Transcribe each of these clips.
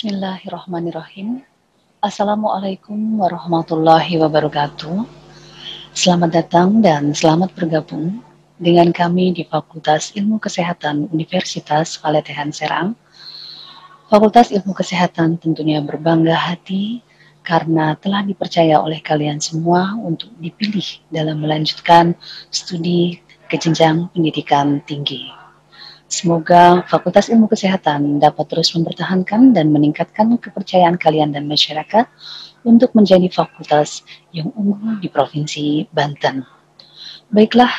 Bismillahirrahmanirrahim. Assalamualaikum warahmatullahi wabarakatuh. Selamat datang dan selamat bergabung dengan kami di Fakultas Ilmu Kesehatan Universitas Paletehan Serang. Fakultas Ilmu Kesehatan tentunya berbangga hati karena telah dipercaya oleh kalian semua untuk dipilih dalam melanjutkan studi ke jenjang pendidikan tinggi. Semoga Fakultas Ilmu Kesehatan dapat terus mempertahankan dan meningkatkan kepercayaan kalian dan masyarakat untuk menjadi fakultas yang unggul di Provinsi Banten. Baiklah,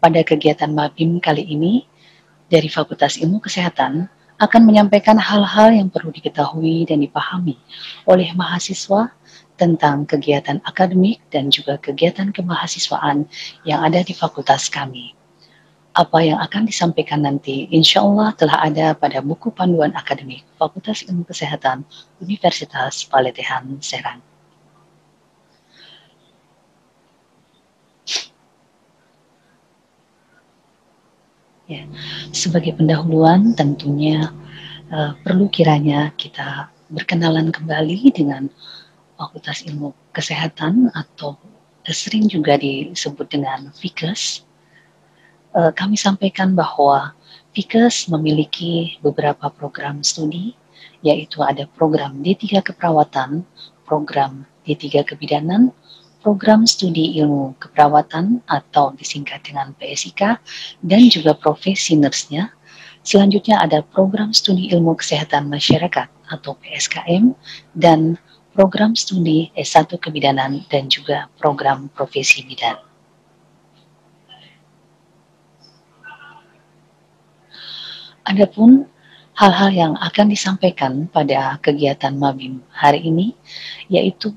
pada kegiatan Mabim kali ini, dari Fakultas Ilmu Kesehatan akan menyampaikan hal-hal yang perlu diketahui dan dipahami oleh mahasiswa tentang kegiatan akademik dan juga kegiatan kemahasiswaan yang ada di fakultas kami. Apa yang akan disampaikan nanti, insya Allah telah ada pada buku panduan akademik Fakultas Ilmu Kesehatan Universitas Paletehan Serang. Ya, sebagai pendahuluan tentunya perlu kiranya kita berkenalan kembali dengan Fakultas Ilmu Kesehatan atau sering juga disebut dengan FIKES. Kami sampaikan bahwa FIKES memiliki beberapa program studi, yaitu ada program D3 Keperawatan, program D3 Kebidanan, program studi ilmu keperawatan atau disingkat dengan PSIK, dan juga profesi nurse-nya. Selanjutnya ada program studi ilmu kesehatan masyarakat atau PSKM, dan program studi S1 Kebidanan dan juga program profesi bidan. Adapun hal-hal yang akan disampaikan pada kegiatan Mabim hari ini, yaitu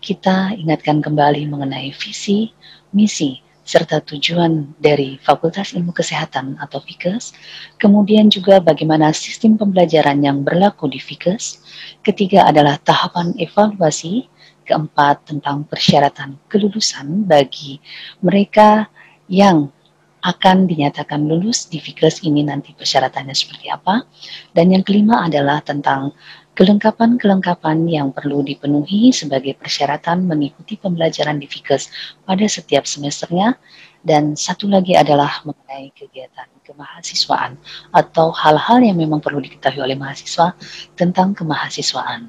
kita ingatkan kembali mengenai visi, misi, serta tujuan dari Fakultas Ilmu Kesehatan atau FIKES, kemudian juga bagaimana sistem pembelajaran yang berlaku di FIKES, ketiga adalah tahapan evaluasi, keempat tentang persyaratan kelulusan bagi mereka yang akan dinyatakan lulus di FIKES ini nanti persyaratannya seperti apa. Dan yang kelima adalah tentang kelengkapan-kelengkapan yang perlu dipenuhi sebagai persyaratan mengikuti pembelajaran di FIKES pada setiap semesternya. Dan satu lagi adalah mengenai kegiatan kemahasiswaan atau hal-hal yang memang perlu diketahui oleh mahasiswa tentang kemahasiswaan.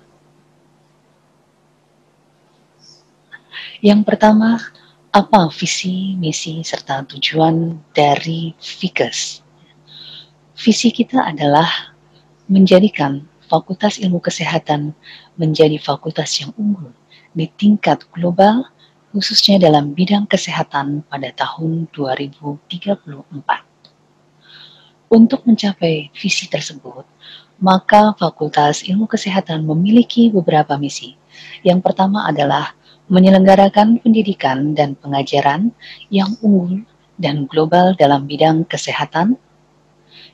Yang pertama, apa visi, misi, serta tujuan dari FIKES? Visi kita adalah menjadikan Fakultas Ilmu Kesehatan menjadi fakultas yang unggul di tingkat global, khususnya dalam bidang kesehatan pada tahun 2034. Untuk mencapai visi tersebut, maka Fakultas Ilmu Kesehatan memiliki beberapa misi. Yang pertama adalah menyelenggarakan pendidikan dan pengajaran yang unggul dan global dalam bidang kesehatan.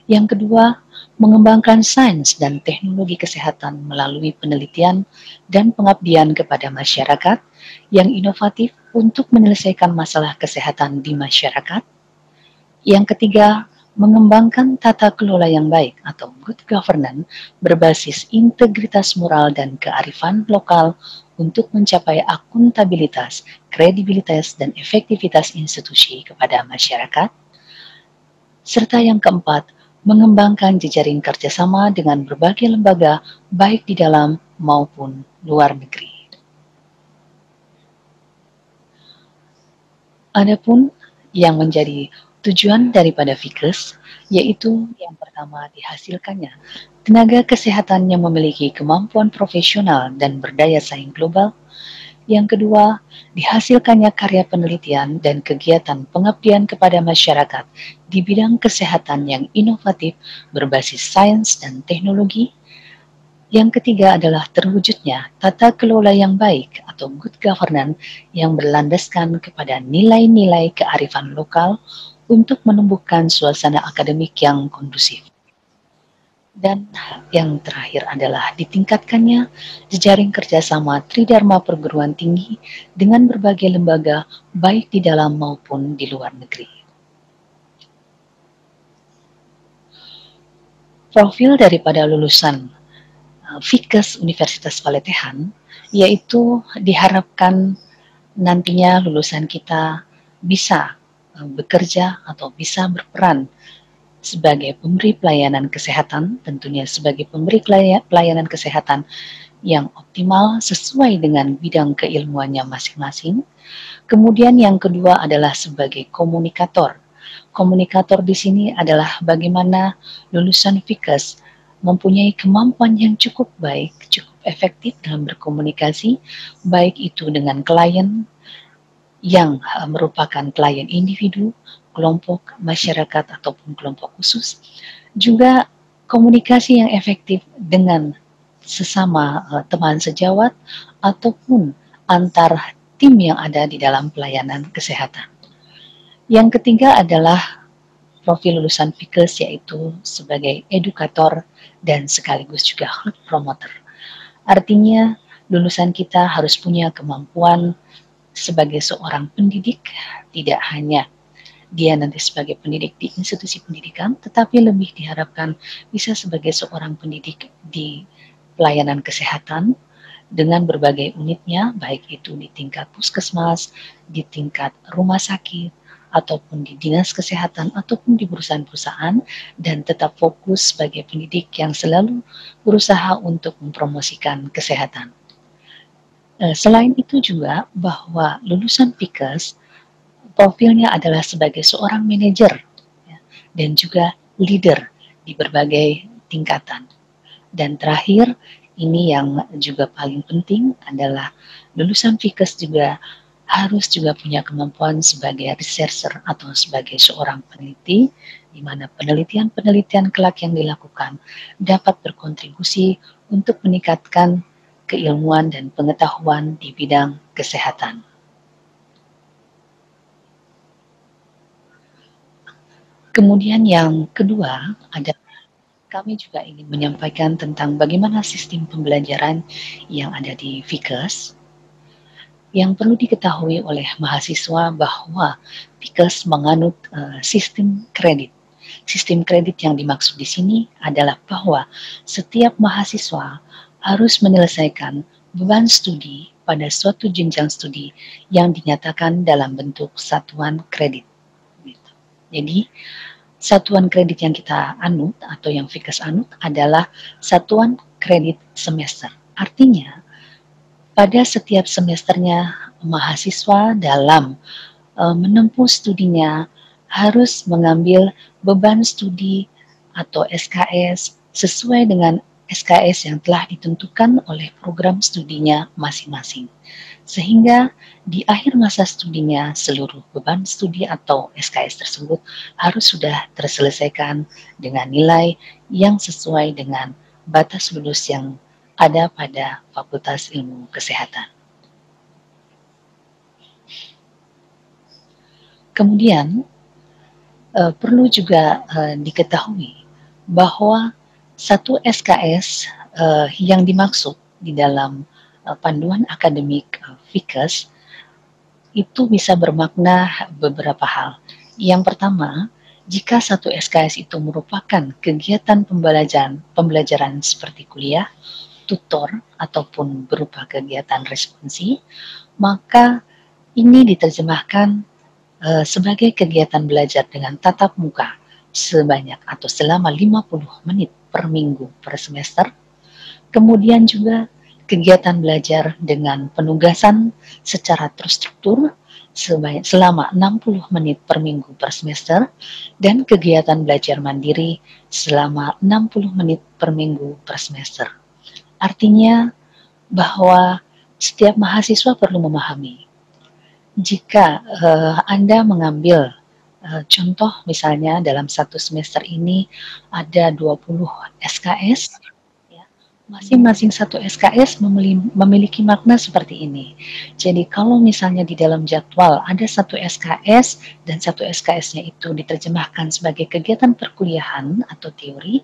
Yang kedua, mengembangkan sains dan teknologi kesehatan melalui penelitian dan pengabdian kepada masyarakat yang inovatif untuk menyelesaikan masalah kesehatan di masyarakat. Yang ketiga, mengembangkan tata kelola yang baik atau good governance berbasis integritas moral dan kearifan lokal untuk mencapai akuntabilitas, kredibilitas, dan efektivitas institusi kepada masyarakat. Serta yang keempat, mengembangkan jejaring kerjasama dengan berbagai lembaga baik di dalam maupun luar negeri. Adapun yang menjadi tujuan daripada FIKES, yaitu yang pertama dihasilkannya tenaga kesehatan yang memiliki kemampuan profesional dan berdaya saing global. Yang kedua, dihasilkannya karya penelitian dan kegiatan pengabdian kepada masyarakat di bidang kesehatan yang inovatif berbasis sains dan teknologi. Yang ketiga adalah terwujudnya tata kelola yang baik atau good governance yang berlandaskan kepada nilai-nilai kearifan lokal untuk menumbuhkan suasana akademik yang kondusif. Dan yang terakhir adalah ditingkatkannya jejaring kerjasama Tridharma perguruan tinggi dengan berbagai lembaga baik di dalam maupun di luar negeri. Profil daripada lulusan Fikes Universitas Paletehan, yaitu diharapkan nantinya lulusan kita bisa bekerja atau bisa berperan sebagai pemberi pelayanan kesehatan, tentunya sebagai pemberi pelayanan kesehatan yang optimal sesuai dengan bidang keilmuannya masing-masing. Kemudian yang kedua adalah sebagai komunikator. Komunikator di sini adalah bagaimana lulusan Fikes mempunyai kemampuan yang cukup baik, cukup efektif dalam berkomunikasi, baik itu dengan klien yang merupakan klien individu, kelompok masyarakat ataupun kelompok khusus, juga komunikasi yang efektif dengan sesama teman sejawat ataupun antar tim yang ada di dalam pelayanan kesehatan. Yang ketiga adalah profil lulusan Fikes, yaitu sebagai edukator dan sekaligus juga health promoter. Artinya lulusan kita harus punya kemampuan sebagai seorang pendidik, tidak hanya dia nanti sebagai pendidik di institusi pendidikan, tetapi lebih diharapkan bisa sebagai seorang pendidik di pelayanan kesehatan dengan berbagai unitnya, baik itu di tingkat puskesmas, di tingkat rumah sakit, ataupun di dinas kesehatan, ataupun di perusahaan-perusahaan, dan tetap fokus sebagai pendidik yang selalu berusaha untuk mempromosikan kesehatan. Selain itu juga bahwa lulusan Fikes profilnya adalah sebagai seorang manajer ya, dan juga leader di berbagai tingkatan. Dan terakhir, ini yang juga paling penting adalah lulusan Fikes juga harus juga punya kemampuan sebagai researcher atau sebagai seorang peneliti, di mana penelitian-penelitian kelak yang dilakukan dapat berkontribusi untuk meningkatkan keilmuan dan pengetahuan di bidang kesehatan. Kemudian yang kedua ada kami juga ingin menyampaikan tentang bagaimana sistem pembelajaran yang ada di Fikes. Yang perlu diketahui oleh mahasiswa bahwa Fikes menganut sistem kredit. Sistem kredit yang dimaksud di sini adalah bahwa setiap mahasiswa harus menyelesaikan beban studi pada suatu jenjang studi yang dinyatakan dalam bentuk satuan kredit. Jadi, satuan kredit yang kita anut atau yang Fikes anut adalah satuan kredit semester. Artinya, pada setiap semesternya mahasiswa dalam menempuh studinya harus mengambil beban studi atau SKS sesuai dengan SKS yang telah ditentukan oleh program studinya masing-masing. Sehingga di akhir masa studinya seluruh beban studi atau SKS tersebut harus sudah terselesaikan dengan nilai yang sesuai dengan batas lulus yang ada pada Fakultas Ilmu Kesehatan. Kemudian perlu juga diketahui bahwa satu SKS yang dimaksud di dalam panduan akademik Fikes itu bisa bermakna beberapa hal. Yang pertama, jika satu SKS itu merupakan kegiatan pembelajaran seperti kuliah, tutor, ataupun berupa kegiatan responsi, maka ini diterjemahkan sebagai kegiatan belajar dengan tatap muka sebanyak atau selama 50 menit per minggu per semester. Kemudian juga kegiatan belajar dengan penugasan secara terstruktur selama 60 menit per minggu per semester dan kegiatan belajar mandiri selama 60 menit per minggu per semester. Artinya bahwa setiap mahasiswa perlu memahami jika Anda mengambil contoh misalnya dalam satu semester ini ada 20 SKS, ya, masing-masing satu SKS memiliki makna seperti ini. Jadi kalau misalnya di dalam jadwal ada satu SKS dan satu SKS-nya itu diterjemahkan sebagai kegiatan perkuliahan atau teori,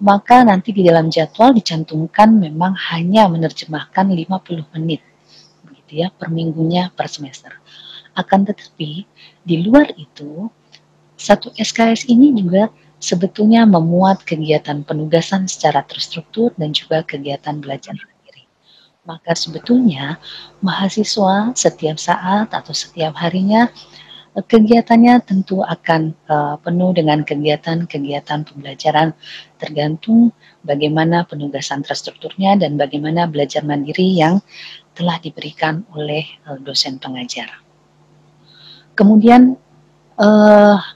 maka nanti di dalam jadwal dicantumkan memang hanya menerjemahkan 50 menit begitu ya per minggunya per semester. Akan tetapi di luar itu satu SKS ini juga sebetulnya memuat kegiatan penugasan secara terstruktur dan juga kegiatan belajar mandiri. Maka sebetulnya mahasiswa setiap saat atau setiap harinya kegiatannya tentu akan penuh dengan kegiatan-kegiatan pembelajaran, tergantung bagaimana penugasan terstrukturnya dan bagaimana belajar mandiri yang telah diberikan oleh dosen pengajar. Kemudian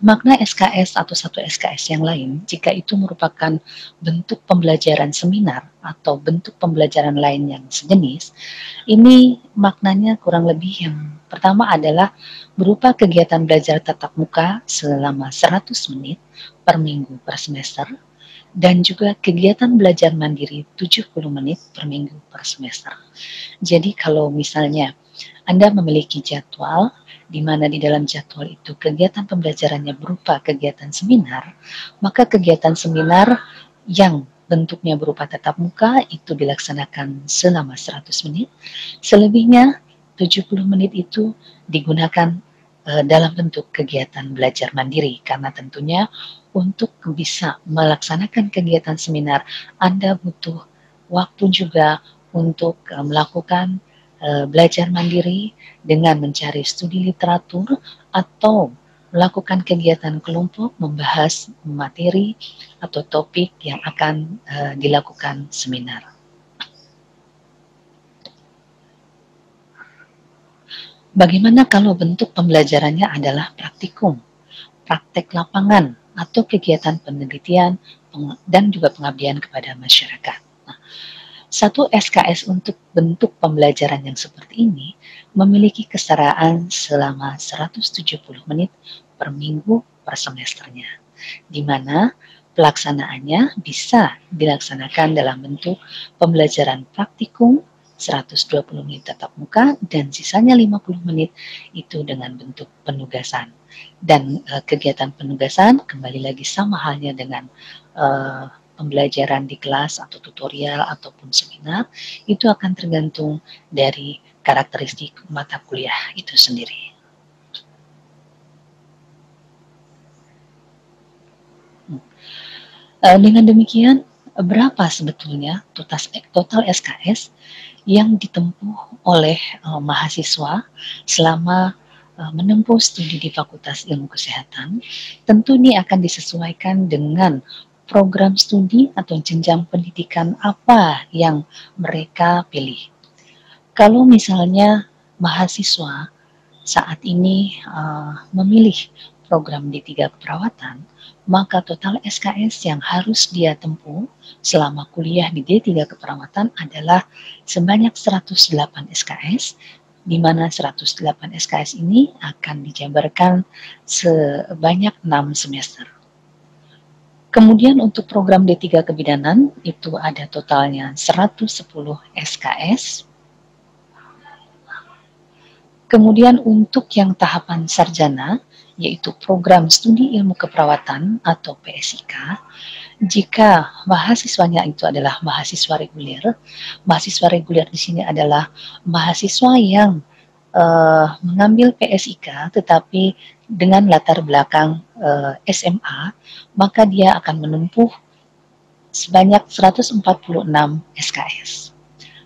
makna SKS atau satu SKS yang lain, jika itu merupakan bentuk pembelajaran seminar atau bentuk pembelajaran lain yang sejenis, ini maknanya kurang lebih yang pertama adalah berupa kegiatan belajar tatap muka selama 100 menit per minggu per semester, dan juga kegiatan belajar mandiri 70 menit per minggu per semester. Jadi kalau misalnya Anda memiliki jadwal di mana di dalam jadwal itu kegiatan pembelajarannya berupa kegiatan seminar, maka kegiatan seminar yang bentuknya berupa tatap muka itu dilaksanakan selama 100 menit, selebihnya 70 menit itu digunakan dalam bentuk kegiatan belajar mandiri, karena tentunya untuk bisa melaksanakan kegiatan seminar Anda butuh waktu juga untuk melakukan belajar mandiri dengan mencari studi literatur atau melakukan kegiatan kelompok membahas materi atau topik yang akan dilakukan seminar. Bagaimana kalau bentuk pembelajarannya adalah praktikum, praktek lapangan, atau kegiatan penelitian dan juga pengabdian kepada masyarakat? Nah, satu SKS untuk bentuk pembelajaran yang seperti ini memiliki kesetaraan selama 170 menit per minggu per semesternya, di mana pelaksanaannya bisa dilaksanakan dalam bentuk pembelajaran praktikum 120 menit tatap muka dan sisanya 50 menit itu dengan bentuk penugasan. Dan kegiatan penugasan kembali lagi sama halnya dengan pembelajaran di kelas atau tutorial ataupun seminar, itu akan tergantung dari karakteristik mata kuliah itu sendiri. Dengan demikian, berapa sebetulnya total SKS yang ditempuh oleh mahasiswa selama menempuh studi di Fakultas Ilmu Kesehatan? Tentu ini akan disesuaikan dengan program studi atau jenjang pendidikan apa yang mereka pilih. Kalau misalnya mahasiswa saat ini memilih program D3 keperawatan, maka total SKS yang harus dia tempuh selama kuliah di D3 keperawatan adalah sebanyak 108 SKS, di mana 108 SKS ini akan dijabarkan sebanyak 6 semester. Kemudian untuk program D3 kebidanan itu ada totalnya 110 SKS. Kemudian untuk yang tahapan sarjana, yaitu program studi ilmu keperawatan atau PSIK, jika mahasiswanya itu adalah mahasiswa reguler di sini adalah mahasiswa yang mengambil PSIK tetapi dengan latar belakang SMA, maka dia akan menempuh sebanyak 146 SKS.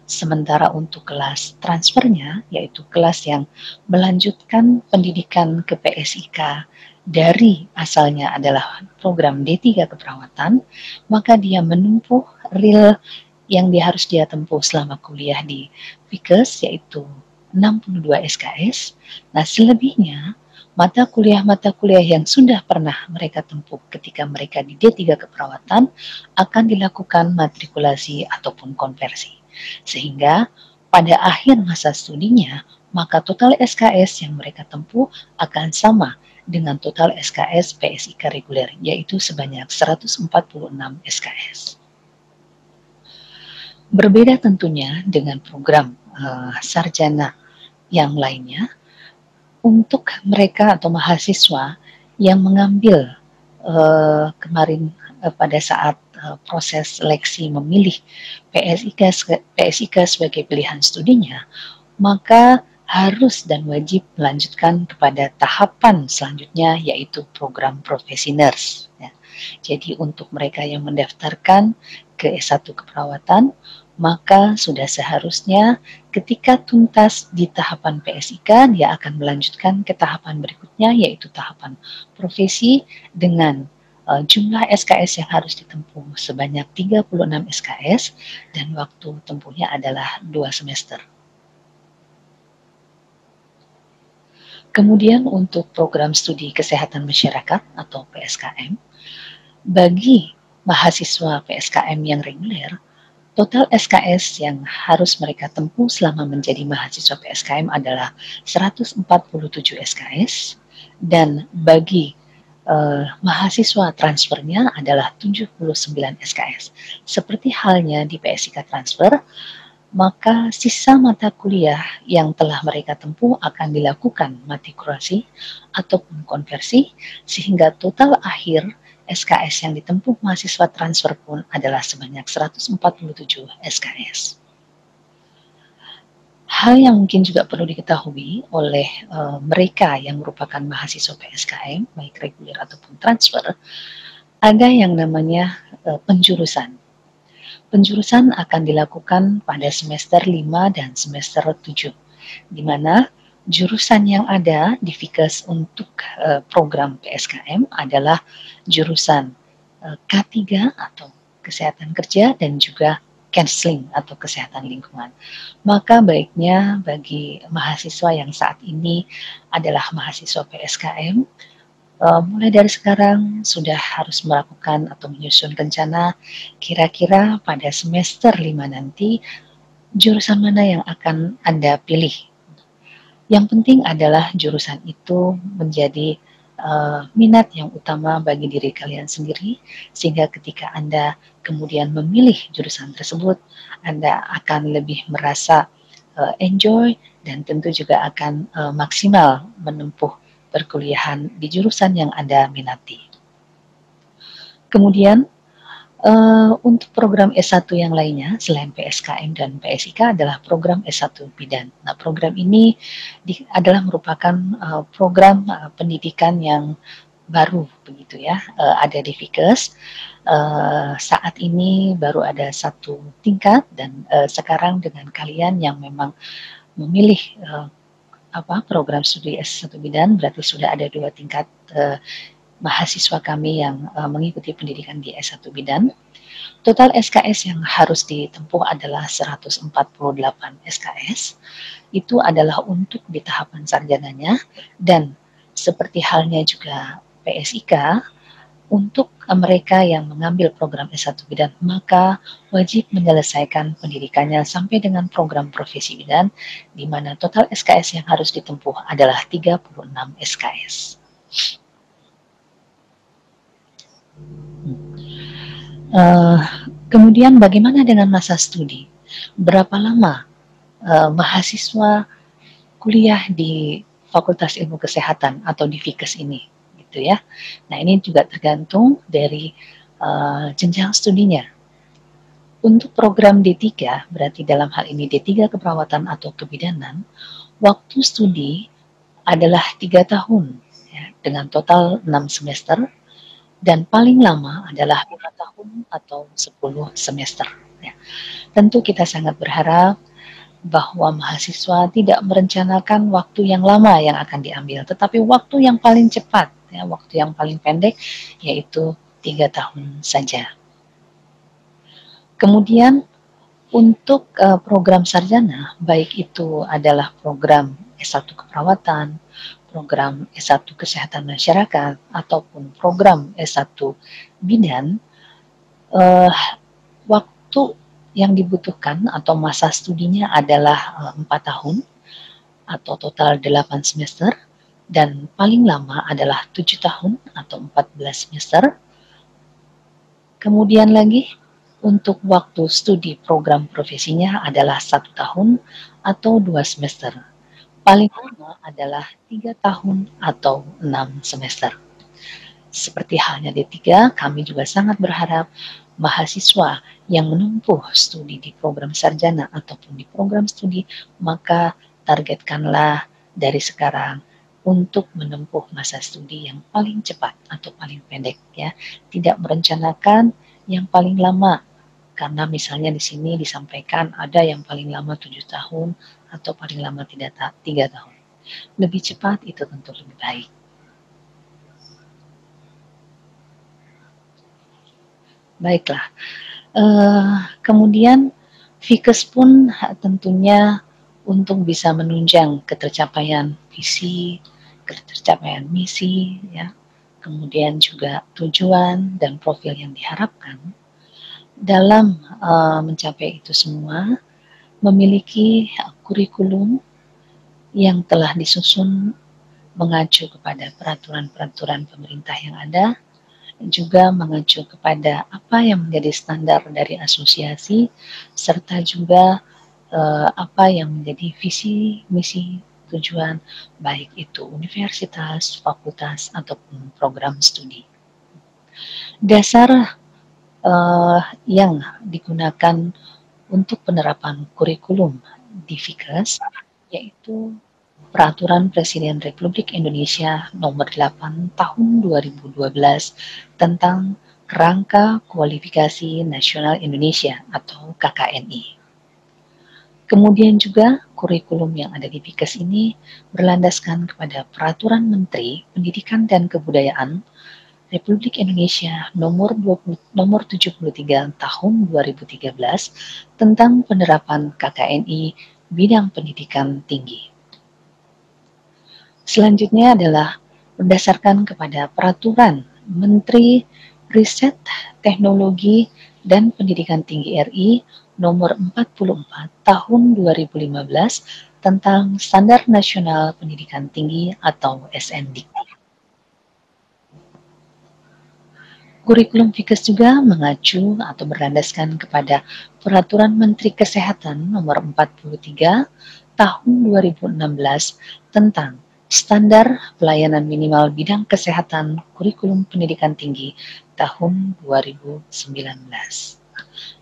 Sementara untuk kelas transfernya, yaitu kelas yang melanjutkan pendidikan ke PSIK dari asalnya adalah program D3 keperawatan, maka dia menempuh real yang harus dia tempuh selama kuliah di Fikes, yaitu 62 SKS. Nah, selebihnya mata kuliah yang sudah pernah mereka tempuh ketika mereka di D3 keperawatan akan dilakukan matrikulasi ataupun konversi. Sehingga pada akhir masa studinya, maka total SKS yang mereka tempuh akan sama dengan total SKS PSIK reguler, yaitu sebanyak 146 SKS. Berbeda tentunya dengan program sarjana yang lainnya, untuk mereka atau mahasiswa yang mengambil kemarin pada saat proses seleksi memilih PSIK sebagai pilihan studinya, maka harus dan wajib melanjutkan kepada tahapan selanjutnya, yaitu program profesi nurse. Ya. Jadi untuk mereka yang mendaftarkan ke S1 keperawatan, maka sudah seharusnya ketika tuntas di tahapan PSIK, dia akan melanjutkan ke tahapan berikutnya, yaitu tahapan profesi dengan jumlah SKS yang harus ditempuh sebanyak 36 SKS dan waktu tempuhnya adalah 2 semester. Kemudian untuk program studi kesehatan masyarakat atau PSKM, bagi mahasiswa PSKM yang reguler, total SKS yang harus mereka tempuh selama menjadi mahasiswa PSKM adalah 147 SKS, dan bagi mahasiswa transfernya adalah 79 SKS. Seperti halnya di PSIK transfer, maka sisa mata kuliah yang telah mereka tempuh akan dilakukan matrikulasi ataupun konversi, sehingga total akhir SKS yang ditempuh mahasiswa transfer pun adalah sebanyak 147 SKS. Hal yang mungkin juga perlu diketahui oleh mereka yang merupakan mahasiswa PSKM, baik reguler ataupun transfer, ada yang namanya penjurusan. Penjurusan akan dilakukan pada semester 5 dan semester 7, di mana jurusan yang ada di FIKES untuk program PSKM adalah jurusan K3 atau Kesehatan Kerja dan juga counseling atau kesehatan lingkungan. Maka baiknya bagi mahasiswa yang saat ini adalah mahasiswa PSKM, mulai dari sekarang sudah harus melakukan atau menyusun rencana kira-kira pada semester 5 nanti jurusan mana yang akan Anda pilih. Yang penting adalah jurusan itu menjadi minat yang utama bagi diri kalian sendiri, sehingga ketika Anda kemudian memilih jurusan tersebut, Anda akan lebih merasa enjoy dan tentu juga akan maksimal menempuh perkuliahan di jurusan yang Anda minati. Kemudian untuk program S1 yang lainnya selain PSKM dan PSIK adalah program S1 Bidan. Nah, program ini adalah merupakan program pendidikan yang baru begitu ya, ada di FIKES. Saat ini baru ada 1 tingkat dan sekarang dengan kalian yang memang memilih program studi S1 Bidan, berarti sudah ada 2 tingkat mahasiswa kami yang mengikuti pendidikan di S1 Bidan. Total SKS yang harus ditempuh adalah 148 SKS. Itu adalah untuk di tahapan sarjananya, dan seperti halnya juga PSIK, untuk mereka yang mengambil program S1 Bidan, maka wajib menyelesaikan pendidikannya sampai dengan program profesi bidan, di mana total SKS yang harus ditempuh adalah 36 SKS. Kemudian bagaimana dengan masa studi? Berapa lama mahasiswa kuliah di Fakultas Ilmu Kesehatan atau di FIKES ini? Gitu ya. Nah, ini juga tergantung dari jenjang studinya. Untuk program D3, berarti dalam hal ini D3 keperawatan atau kebidanan, waktu studi adalah 3 tahun ya, dengan total 6 semester, dan paling lama adalah 5 tahun atau 10 semester. Ya. Tentu kita sangat berharap bahwa mahasiswa tidak merencanakan waktu yang lama yang akan diambil, tetapi waktu yang paling cepat, ya, waktu yang paling pendek, yaitu 3 tahun saja. Kemudian untuk program sarjana, baik itu adalah program S1 keperawatan, program S1 kesehatan masyarakat, ataupun program S1 bidan, waktu yang dibutuhkan atau masa studinya adalah 4 tahun atau total 8 semester, dan paling lama adalah 7 tahun atau 14 semester. Kemudian lagi untuk waktu studi program profesinya adalah 1 tahun atau 2 semester. Paling lama adalah 3 tahun atau 6 semester. Seperti halnya D3, kami juga sangat berharap mahasiswa yang menempuh studi di program sarjana ataupun di program studi, maka targetkanlah dari sekarang untuk menempuh masa studi yang paling cepat atau paling pendek ya. Tidak merencanakan yang paling lama, karena misalnya di sini disampaikan ada yang paling lama 7 tahun atau paling lama 3 tahun. Lebih cepat itu tentu lebih baik. Baiklah, kemudian Fikes pun tentunya untuk bisa menunjang ketercapaian visi, ketercapaian misi, ya, kemudian juga tujuan dan profil yang diharapkan. Dalam mencapai itu semua, memiliki kurikulum yang telah disusun mengacu kepada peraturan-peraturan pemerintah yang ada, juga mengacu kepada apa yang menjadi standar dari asosiasi, serta juga apa yang menjadi visi, misi, tujuan, baik itu universitas, fakultas, ataupun program studi. Dasar yang digunakan untuk penerapan kurikulum di Fikes yaitu Peraturan Presiden Republik Indonesia Nomor 8 Tahun 2012 tentang Kerangka Kualifikasi Nasional Indonesia atau KKNI. Kemudian juga kurikulum yang ada di Fikes ini berlandaskan kepada Peraturan Menteri Pendidikan dan Kebudayaan Republik Indonesia nomor 73 tahun 2013 tentang penerapan KKNI bidang pendidikan tinggi. Selanjutnya adalah berdasarkan kepada Peraturan Menteri Riset, Teknologi, dan Pendidikan Tinggi RI nomor 44 tahun 2015 tentang Standar Nasional Pendidikan Tinggi atau SNDIK. Kurikulum Fikes juga mengacu atau berlandaskan kepada Peraturan Menteri Kesehatan nomor 43 tahun 2016 tentang Standar Pelayanan Minimal Bidang Kesehatan Kurikulum Pendidikan Tinggi tahun 2019.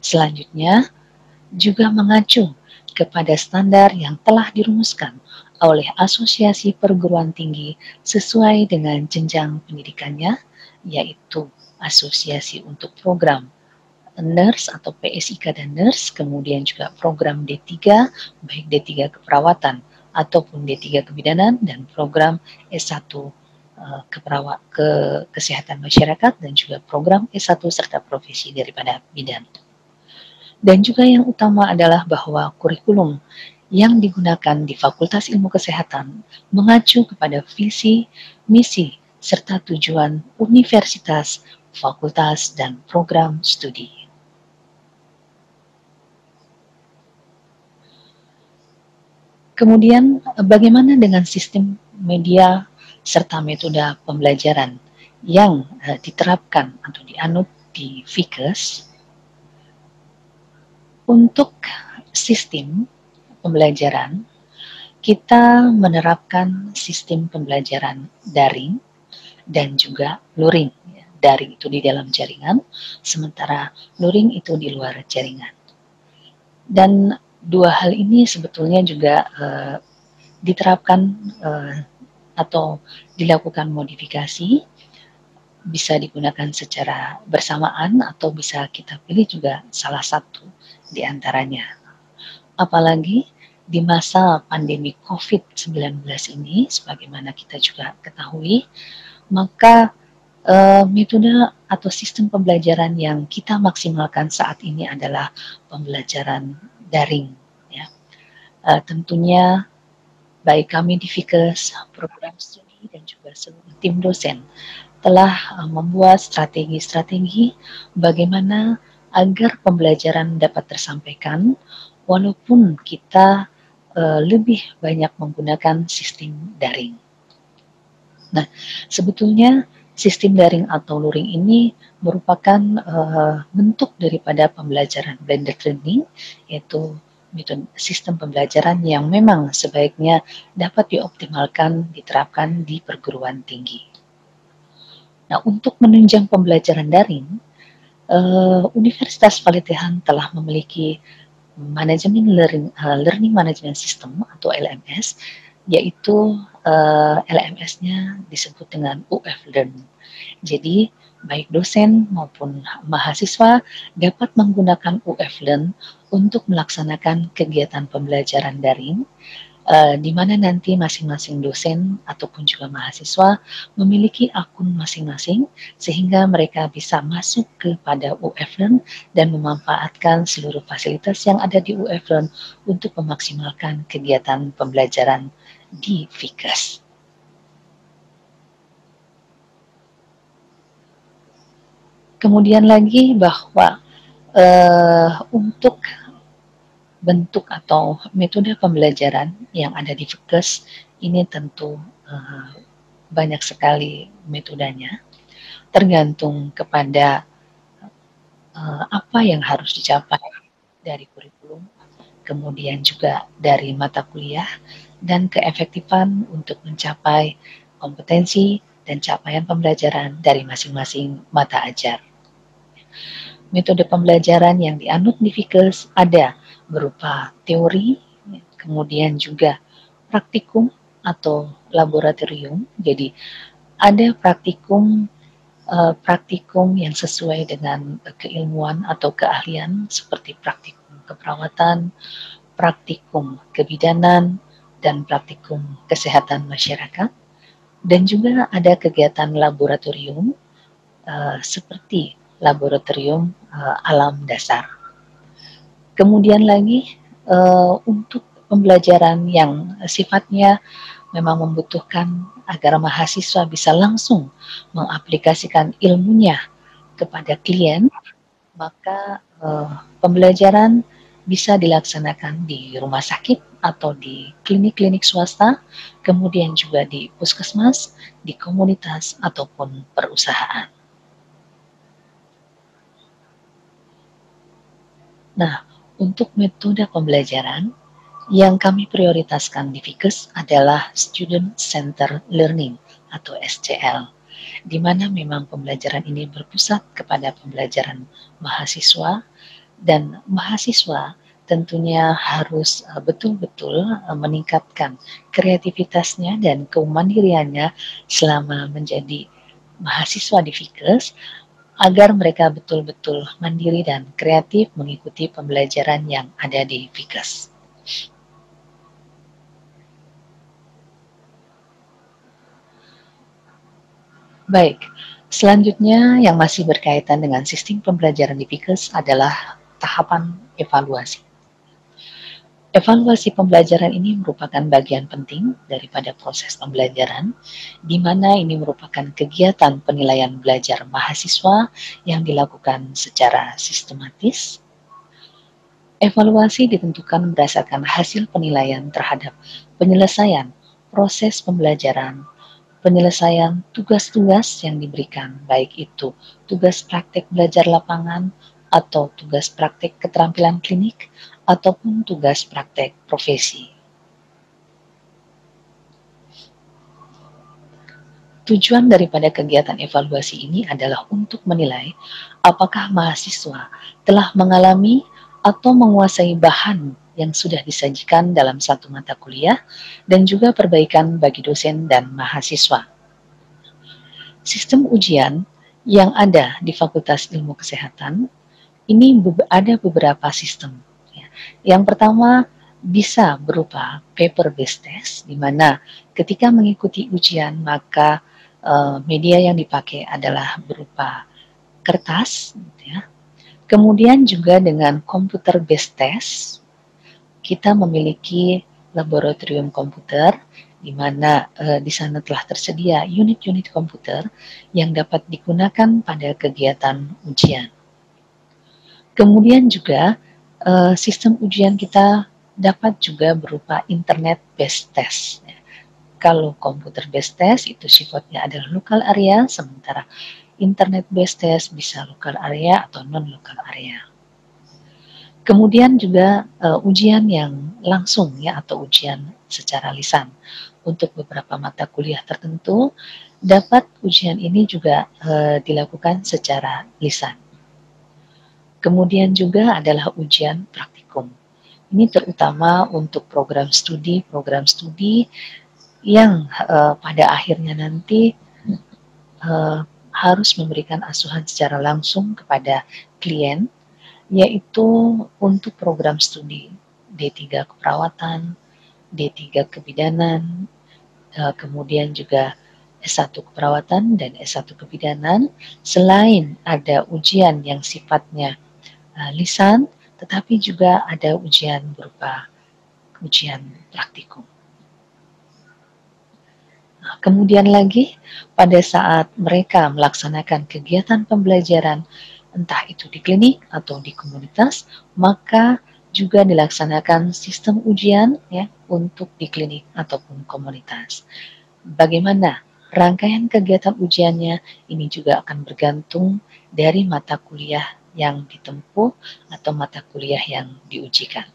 Selanjutnya, juga mengacu kepada standar yang telah dirumuskan oleh Asosiasi Perguruan Tinggi sesuai dengan jenjang pendidikannya, yaitu Asosiasi untuk Program Nurse atau PSIK dan Nurse, kemudian juga program D3, baik D3 keperawatan ataupun D3 kebidanan, dan program S1 kesehatan masyarakat, dan juga program S1 serta profesi daripada bidan. Dan juga yang utama adalah bahwa kurikulum yang digunakan di Fakultas Ilmu Kesehatan mengacu kepada visi, misi, serta tujuan universitas, fakultas, dan program studi. Kemudian, bagaimana dengan sistem media serta metode pembelajaran yang diterapkan atau dianut di Fikes? Untuk sistem pembelajaran, kita menerapkan sistem pembelajaran daring dan juga luring. Daring itu di dalam jaringan, sementara luring itu di luar jaringan. Dan dua hal ini sebetulnya juga diterapkan atau dilakukan modifikasi, bisa digunakan secara bersamaan atau bisa kita pilih juga salah satu di antaranya. Apalagi di masa pandemi COVID-19 ini, sebagaimana kita juga ketahui, maka metode atau sistem pembelajaran yang kita maksimalkan saat ini adalah pembelajaran daring. Ya. Tentunya baik kami di Fikes, program studi, dan juga seluruh tim dosen telah membuat strategi-strategi bagaimana agar pembelajaran dapat tersampaikan walaupun kita lebih banyak menggunakan sistem daring. Nah, sebetulnya sistem daring atau luring ini merupakan bentuk daripada pembelajaran blended learning, yaitu sistem pembelajaran yang memang sebaiknya dapat dioptimalkan diterapkan di perguruan tinggi. Nah, untuk menunjang pembelajaran daring, Universitas Palitihan telah memiliki Learning Management System atau LMS yaitu LMS-nya disebut dengan UF Learn. Jadi, baik dosen maupun mahasiswa dapat menggunakan UF Learn untuk melaksanakan kegiatan pembelajaran daring, di mana nanti masing-masing dosen ataupun juga mahasiswa memiliki akun masing-masing sehingga mereka bisa masuk kepada UF Learn dan memanfaatkan seluruh fasilitas yang ada di UF Learn untuk memaksimalkan kegiatan pembelajaran di Fikas. Kemudian lagi bahwa untuk bentuk atau metode pembelajaran yang ada di Fikas ini tentu banyak sekali metodenya, tergantung kepada apa yang harus dicapai dari kurikulum, kemudian juga dari mata kuliah, dan keefektifan untuk mencapai kompetensi dan capaian pembelajaran dari masing-masing mata ajar. Metode pembelajaran yang dianut di Fikas ada berupa teori, kemudian juga praktikum atau laboratorium. Jadi ada praktikum yang sesuai dengan keilmuan atau keahlian seperti praktikum keperawatan, praktikum kebidanan, dan praktikum kesehatan masyarakat. Dan juga ada kegiatan laboratorium seperti laboratorium alam dasar. Kemudian lagi untuk pembelajaran yang sifatnya memang membutuhkan agar mahasiswa bisa langsung mengaplikasikan ilmunya kepada klien, maka pembelajaran bisa dilaksanakan di rumah sakit atau di klinik-klinik swasta, kemudian juga di puskesmas, di komunitas ataupun perusahaan. Nah, untuk metode pembelajaran yang kami prioritaskan di Fikas adalah Student Center Learning atau SCL, di mana memang pembelajaran ini berpusat kepada pembelajaran mahasiswa, dan mahasiswa tentunya harus betul-betul meningkatkan kreativitasnya dan kemandiriannya selama menjadi mahasiswa di Fikas, agar mereka betul-betul mandiri dan kreatif mengikuti pembelajaran yang ada di Fikas. Baik, selanjutnya yang masih berkaitan dengan sistem pembelajaran di Fikas adalah tahapan evaluasi. Evaluasi pembelajaran ini merupakan bagian penting daripada proses pembelajaran, di mana ini merupakan kegiatan penilaian belajar mahasiswa yang dilakukan secara sistematis. Evaluasi ditentukan berdasarkan hasil penilaian terhadap penyelesaian proses pembelajaran, penyelesaian tugas-tugas yang diberikan, baik itu tugas praktek belajar lapangan atau tugas praktek keterampilan klinik ataupun tugas praktek profesi. Tujuan daripada kegiatan evaluasi ini adalah untuk menilai apakah mahasiswa telah mengalami atau menguasai bahan yang sudah disajikan dalam satu mata kuliah dan juga perbaikan bagi dosen dan mahasiswa. Sistem ujian yang ada di Fakultas Ilmu Kesehatan ini ada beberapa sistem. Yang pertama bisa berupa paper-based test, di mana ketika mengikuti ujian maka media yang dipakai adalah berupa kertas, ya. Kemudian juga dengan computer-based test, kita memiliki laboratorium komputer, di mana di sana telah tersedia unit-unit komputer yang dapat digunakan pada kegiatan ujian. Kemudian juga sistem ujian kita dapat juga berupa internet-based test. Kalau computer-based test itu sifatnya adalah local area, sementara internet-based test bisa local area atau non-local area. Kemudian juga ujian yang langsung ya atau ujian secara lisan. Untuk beberapa mata kuliah tertentu, dapat ujian ini juga dilakukan secara lisan. Kemudian juga adalah ujian praktikum, Ini terutama untuk program studi yang pada akhirnya nanti harus memberikan asuhan secara langsung kepada klien, yaitu untuk program studi D3 keperawatan, D3 kebidanan, kemudian juga S1 keperawatan dan S1 kebidanan, selain ada ujian yang sifatnya lisan, tetapi juga ada ujian berupa ujian praktikum. Nah, kemudian lagi, pada saat mereka melaksanakan kegiatan pembelajaran, entah itu di klinik atau di komunitas, maka juga dilaksanakan sistem ujian ya untuk di klinik ataupun komunitas. Bagaimana rangkaian kegiatan ujiannya ini juga akan bergantung dari mata kuliah yang ditempuh atau mata kuliah yang diujikan.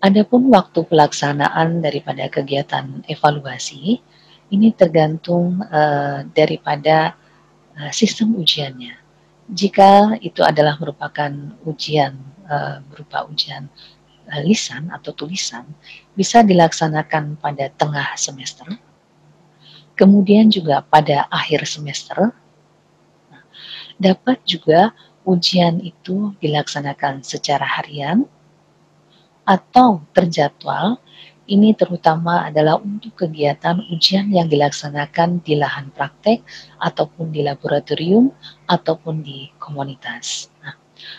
Adapun waktu pelaksanaan daripada kegiatan evaluasi ini tergantung daripada sistem ujiannya. Jika itu adalah merupakan ujian berupa ujian lisan atau tulisan, bisa dilaksanakan pada tengah semester, kemudian juga pada akhir semester. Dapat juga ujian itu dilaksanakan secara harian atau terjadwal. Ini terutama adalah untuk kegiatan ujian yang dilaksanakan di lahan praktek ataupun di laboratorium ataupun di komunitas. Nah,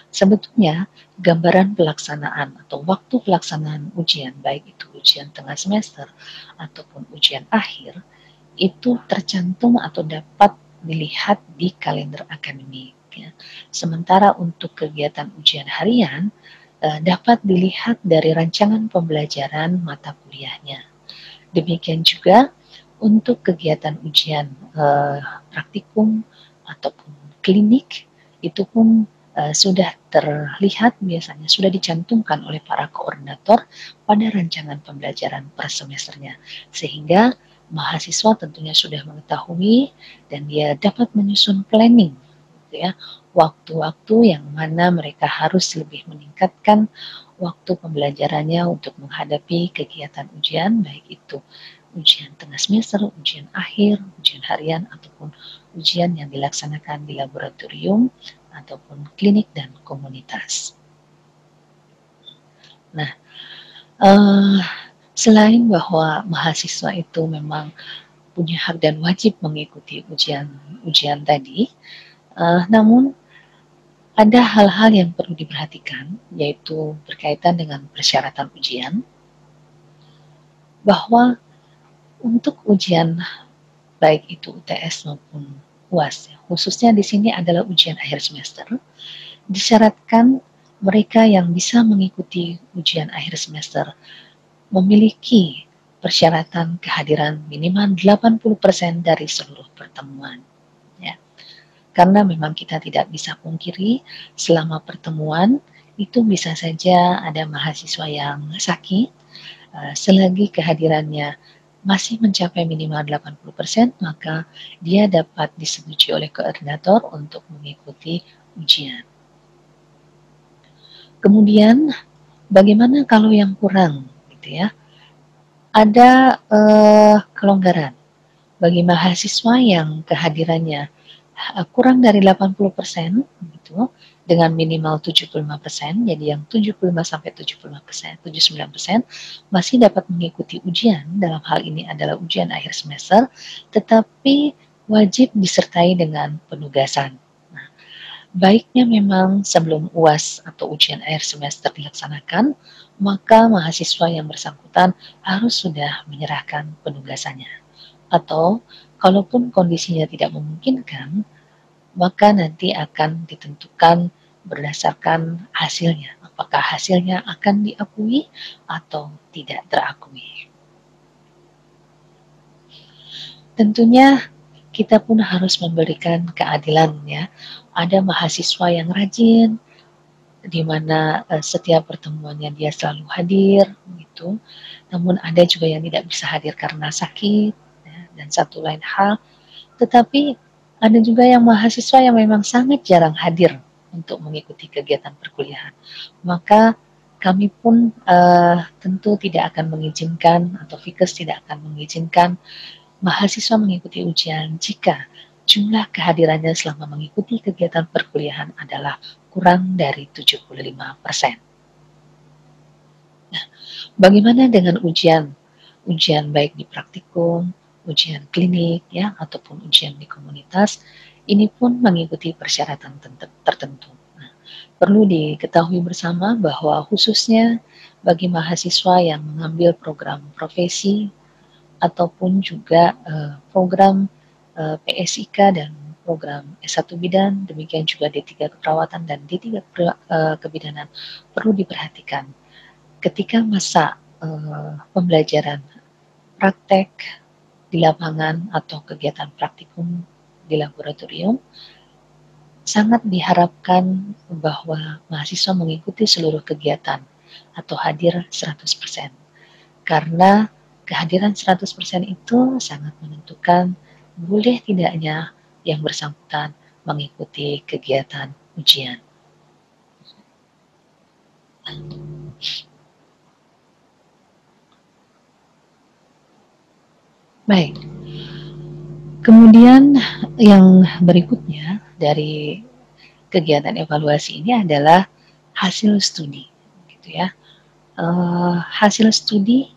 sebetulnya gambaran pelaksanaan atau waktu pelaksanaan ujian, baik itu ujian tengah semester ataupun ujian akhir, itu tercantum atau dapat dilihat di kalender akademik. Ya. Sementara untuk kegiatan ujian harian, dapat dilihat dari rancangan pembelajaran mata kuliahnya. Demikian juga untuk kegiatan ujian praktikum ataupun klinik, itu pun sudah terlihat biasanya sudah dicantumkan oleh para koordinator pada rancangan pembelajaran per semesternya, sehingga mahasiswa tentunya sudah mengetahui dan dia dapat menyusun planning ya, waktu-waktu yang mana mereka harus lebih meningkatkan waktu pembelajarannya untuk menghadapi kegiatan ujian, baik itu ujian tengah semester, ujian akhir, ujian harian, ataupun ujian yang dilaksanakan di laboratorium ataupun klinik dan komunitas. Nah, selain bahwa mahasiswa itu memang punya hak dan wajib mengikuti ujian tadi, namun ada hal-hal yang perlu diperhatikan, yaitu berkaitan dengan persyaratan ujian, bahwa untuk ujian baik itu UTS maupun UAS, khususnya di sini adalah ujian akhir semester, disyaratkan mereka yang bisa mengikuti ujian akhir semester memiliki persyaratan kehadiran minimal 80% dari seluruh pertemuan. Ya. Karena memang kita tidak bisa pungkiri selama pertemuan itu bisa saja ada mahasiswa yang sakit, selagi kehadirannya masih mencapai minimal 80%, maka dia dapat disetujui oleh koordinator untuk mengikuti ujian. Kemudian, bagaimana kalau yang kurang, gitu ya? Ada kelonggaran bagi mahasiswa yang kehadirannya kurang dari 80% gitu, dengan minimal 75%, jadi yang 75 sampai 75%, 79% masih dapat mengikuti ujian. Dalam hal ini adalah ujian akhir semester, tetapi wajib disertai dengan penugasan. Nah, baiknya memang sebelum UAS atau ujian akhir semester dilaksanakan, maka mahasiswa yang bersangkutan harus sudah menyerahkan penugasannya. Atau kalaupun kondisinya tidak memungkinkan, maka nanti akan ditentukan berdasarkan hasilnya. Apakah hasilnya akan diakui atau tidak terakui. Tentunya kita pun harus memberikan keadilan ya. Ada mahasiswa yang rajin, di mana setiap pertemuannya dia selalu hadir gitu. Namun ada juga yang tidak bisa hadir karena sakit ya, dan satu lain hal. Tetapi Ada juga yang mahasiswa yang memang sangat jarang hadir untuk mengikuti kegiatan perkuliahan. Maka kami pun tentu tidak akan mengizinkan atau Fikes tidak akan mengizinkan mahasiswa mengikuti ujian jika jumlah kehadirannya selama mengikuti kegiatan perkuliahan adalah kurang dari 75%. Nah, bagaimana dengan ujian? Ujian baik di praktikum, ujian klinik, ya, ataupun ujian di komunitas, ini pun mengikuti persyaratan tertentu. Nah, perlu diketahui bersama bahwa khususnya bagi mahasiswa yang mengambil program profesi ataupun juga program PSIK dan program S1 bidan, demikian juga D3 keperawatan dan D3 kebidanan perlu diperhatikan ketika masa pembelajaran praktek di lapangan atau kegiatan praktikum di laboratorium, sangat diharapkan bahwa mahasiswa mengikuti seluruh kegiatan atau hadir 100%. Karena kehadiran 100% itu sangat menentukan boleh tidaknya yang bersangkutan mengikuti kegiatan ujian. Baik, kemudian yang berikutnya dari kegiatan evaluasi ini adalah hasil studi, gitu ya. Hasil studi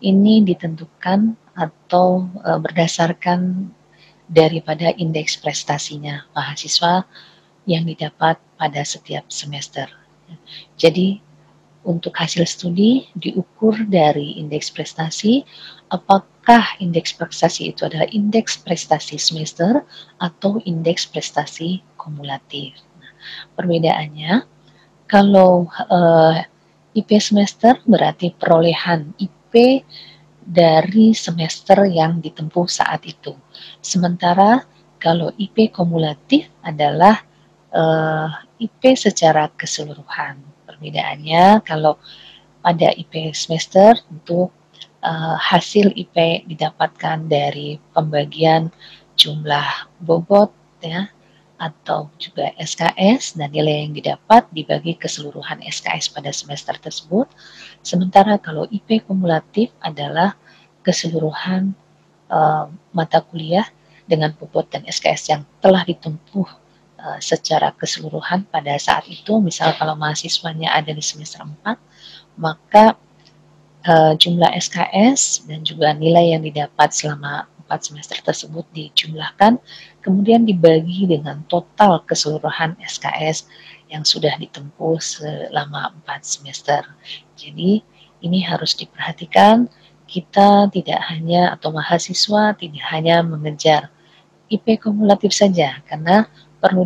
ini ditentukan atau berdasarkan daripada indeks prestasinya mahasiswa yang didapat pada setiap semester. Jadi untuk hasil studi diukur dari indeks prestasi, apakah indeks prestasi itu adalah indeks prestasi semester atau indeks prestasi kumulatif. Nah, perbedaannya, kalau IP semester berarti perolehan IP dari semester yang ditempuh saat itu. Sementara kalau IP kumulatif adalah IP secara keseluruhan. Perbedaannya kalau pada IP semester tentu hasil IP didapatkan dari pembagian jumlah bobot, ya, atau juga SKS, dan nilai yang didapat dibagi keseluruhan SKS pada semester tersebut. Sementara kalau IP kumulatif adalah keseluruhan mata kuliah dengan bobot dan SKS yang telah ditempuh secara keseluruhan pada saat itu. Misal kalau mahasiswanya ada di semester 4, maka jumlah SKS dan juga nilai yang didapat selama 4 semester tersebut dijumlahkan, kemudian dibagi dengan total keseluruhan SKS yang sudah ditempuh selama 4 semester. Jadi ini harus diperhatikan, kita tidak hanya atau mahasiswa tidak hanya mengejar IP kumulatif saja, karena perlu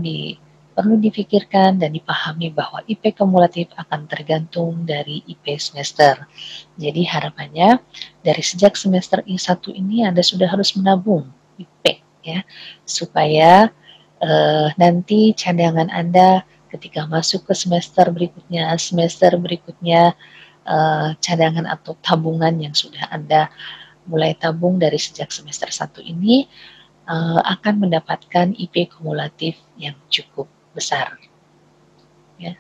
dipikirkan dan dipahami bahwa IP kumulatif akan tergantung dari IP semester. Jadi harapannya dari sejak semester I1 ini Anda sudah harus menabung IP, ya, supaya nanti cadangan Anda ketika masuk ke semester berikutnya cadangan atau tabungan yang sudah Anda mulai tabung dari sejak semester 1 ini akan mendapatkan IP kumulatif yang cukup besar. Ya.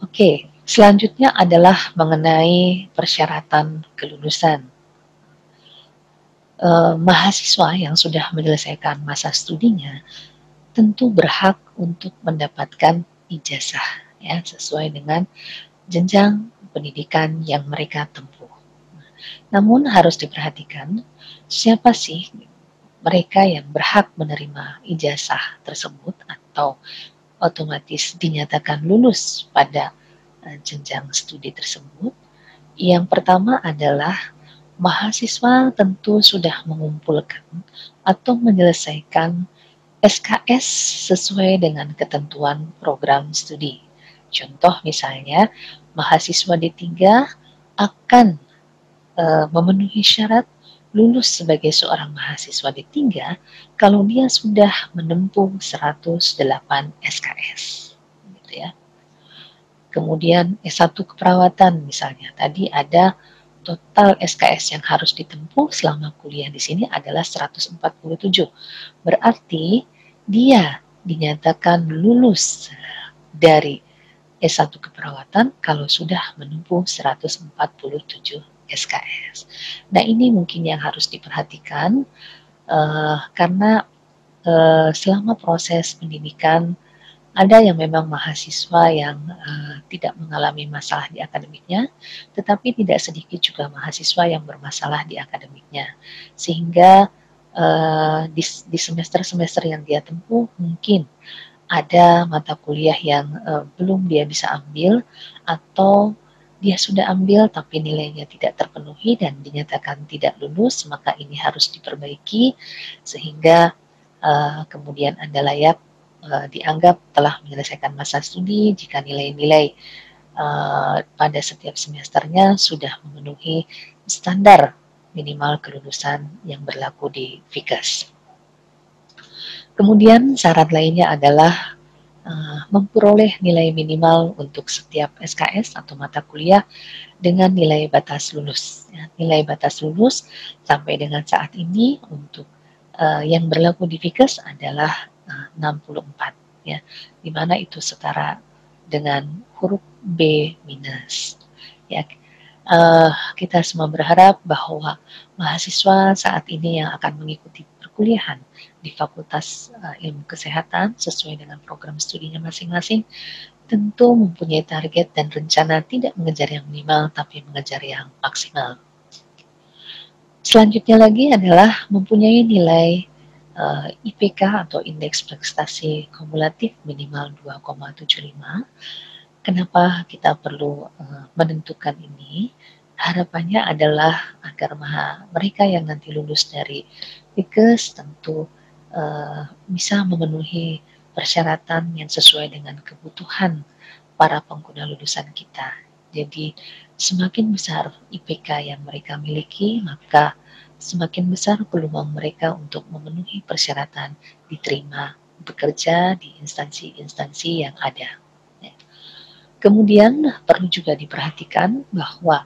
Oke, selanjutnya adalah mengenai persyaratan kelulusan. Mahasiswa yang sudah menyelesaikan masa studinya tentu berhak untuk mendapatkan ijazah, ya, sesuai dengan jenjang pendidikan yang mereka tempuh. Namun harus diperhatikan siapa sih mereka yang berhak menerima ijazah tersebut atau otomatis dinyatakan lulus pada jenjang studi tersebut. Yang pertama adalah mahasiswa tentu sudah mengumpulkan atau menyelesaikan SKS sesuai dengan ketentuan program studi. Contoh misalnya, mahasiswa D3 akan memenuhi syarat lulus sebagai seorang mahasiswa D3 kalau dia sudah menempuh 108 SKS, gitu ya. Kemudian S1 keperawatan misalnya, tadi ada total SKS yang harus ditempuh selama kuliah di sini adalah 147. Berarti dia dinyatakan lulus dari S1 keperawatan kalau sudah menempuh 147 SKS. Nah, ini mungkin yang harus diperhatikan karena selama proses pendidikan ada yang memang mahasiswa yang tidak mengalami masalah di akademiknya, tetapi tidak sedikit juga mahasiswa yang bermasalah di akademiknya. Sehingga di semester-semester yang dia tempuh mungkin ada mata kuliah yang belum dia bisa ambil atau dia sudah ambil tapi nilainya tidak terpenuhi dan dinyatakan tidak lulus, maka ini harus diperbaiki sehingga kemudian Anda layak dianggap telah menyelesaikan masa studi jika nilai-nilai pada setiap semesternya sudah memenuhi standar minimal kelulusan yang berlaku di FIKES. Kemudian syarat lainnya adalah memperoleh nilai minimal untuk setiap SKS atau mata kuliah dengan nilai batas lulus. Ya, nilai batas lulus sampai dengan saat ini untuk yang berlaku di FIKES adalah 64, ya, di mana itu setara dengan huruf B minus. Ya, kita semua berharap bahwa mahasiswa saat ini yang akan mengikuti perkuliahan di Fakultas Ilmu Kesehatan sesuai dengan program studinya masing-masing tentu mempunyai target dan rencana tidak mengejar yang minimal tapi mengejar yang maksimal. Selanjutnya lagi adalah mempunyai nilai IPK atau indeks prestasi kumulatif minimal 2,75. Kenapa kita perlu menentukan ini? Harapannya adalah agar mereka yang nanti lulus dari FIKES tentu bisa memenuhi persyaratan yang sesuai dengan kebutuhan para pengguna lulusan kita. Jadi semakin besar IPK yang mereka miliki, maka semakin besar peluang mereka untuk memenuhi persyaratan diterima bekerja di instansi-instansi yang ada. Kemudian perlu juga diperhatikan bahwa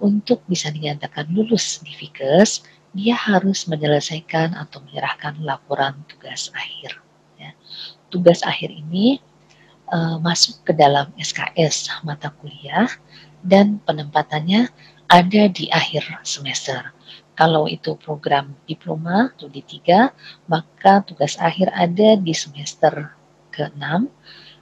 untuk bisa dinyatakan lulus di FIKES, dia harus menyelesaikan atau menyerahkan laporan tugas akhir. Ya. Tugas akhir ini masuk ke dalam SKS mata kuliah dan penempatannya ada di akhir semester. Kalau itu program diploma atau D3, maka tugas akhir ada di semester ke-6.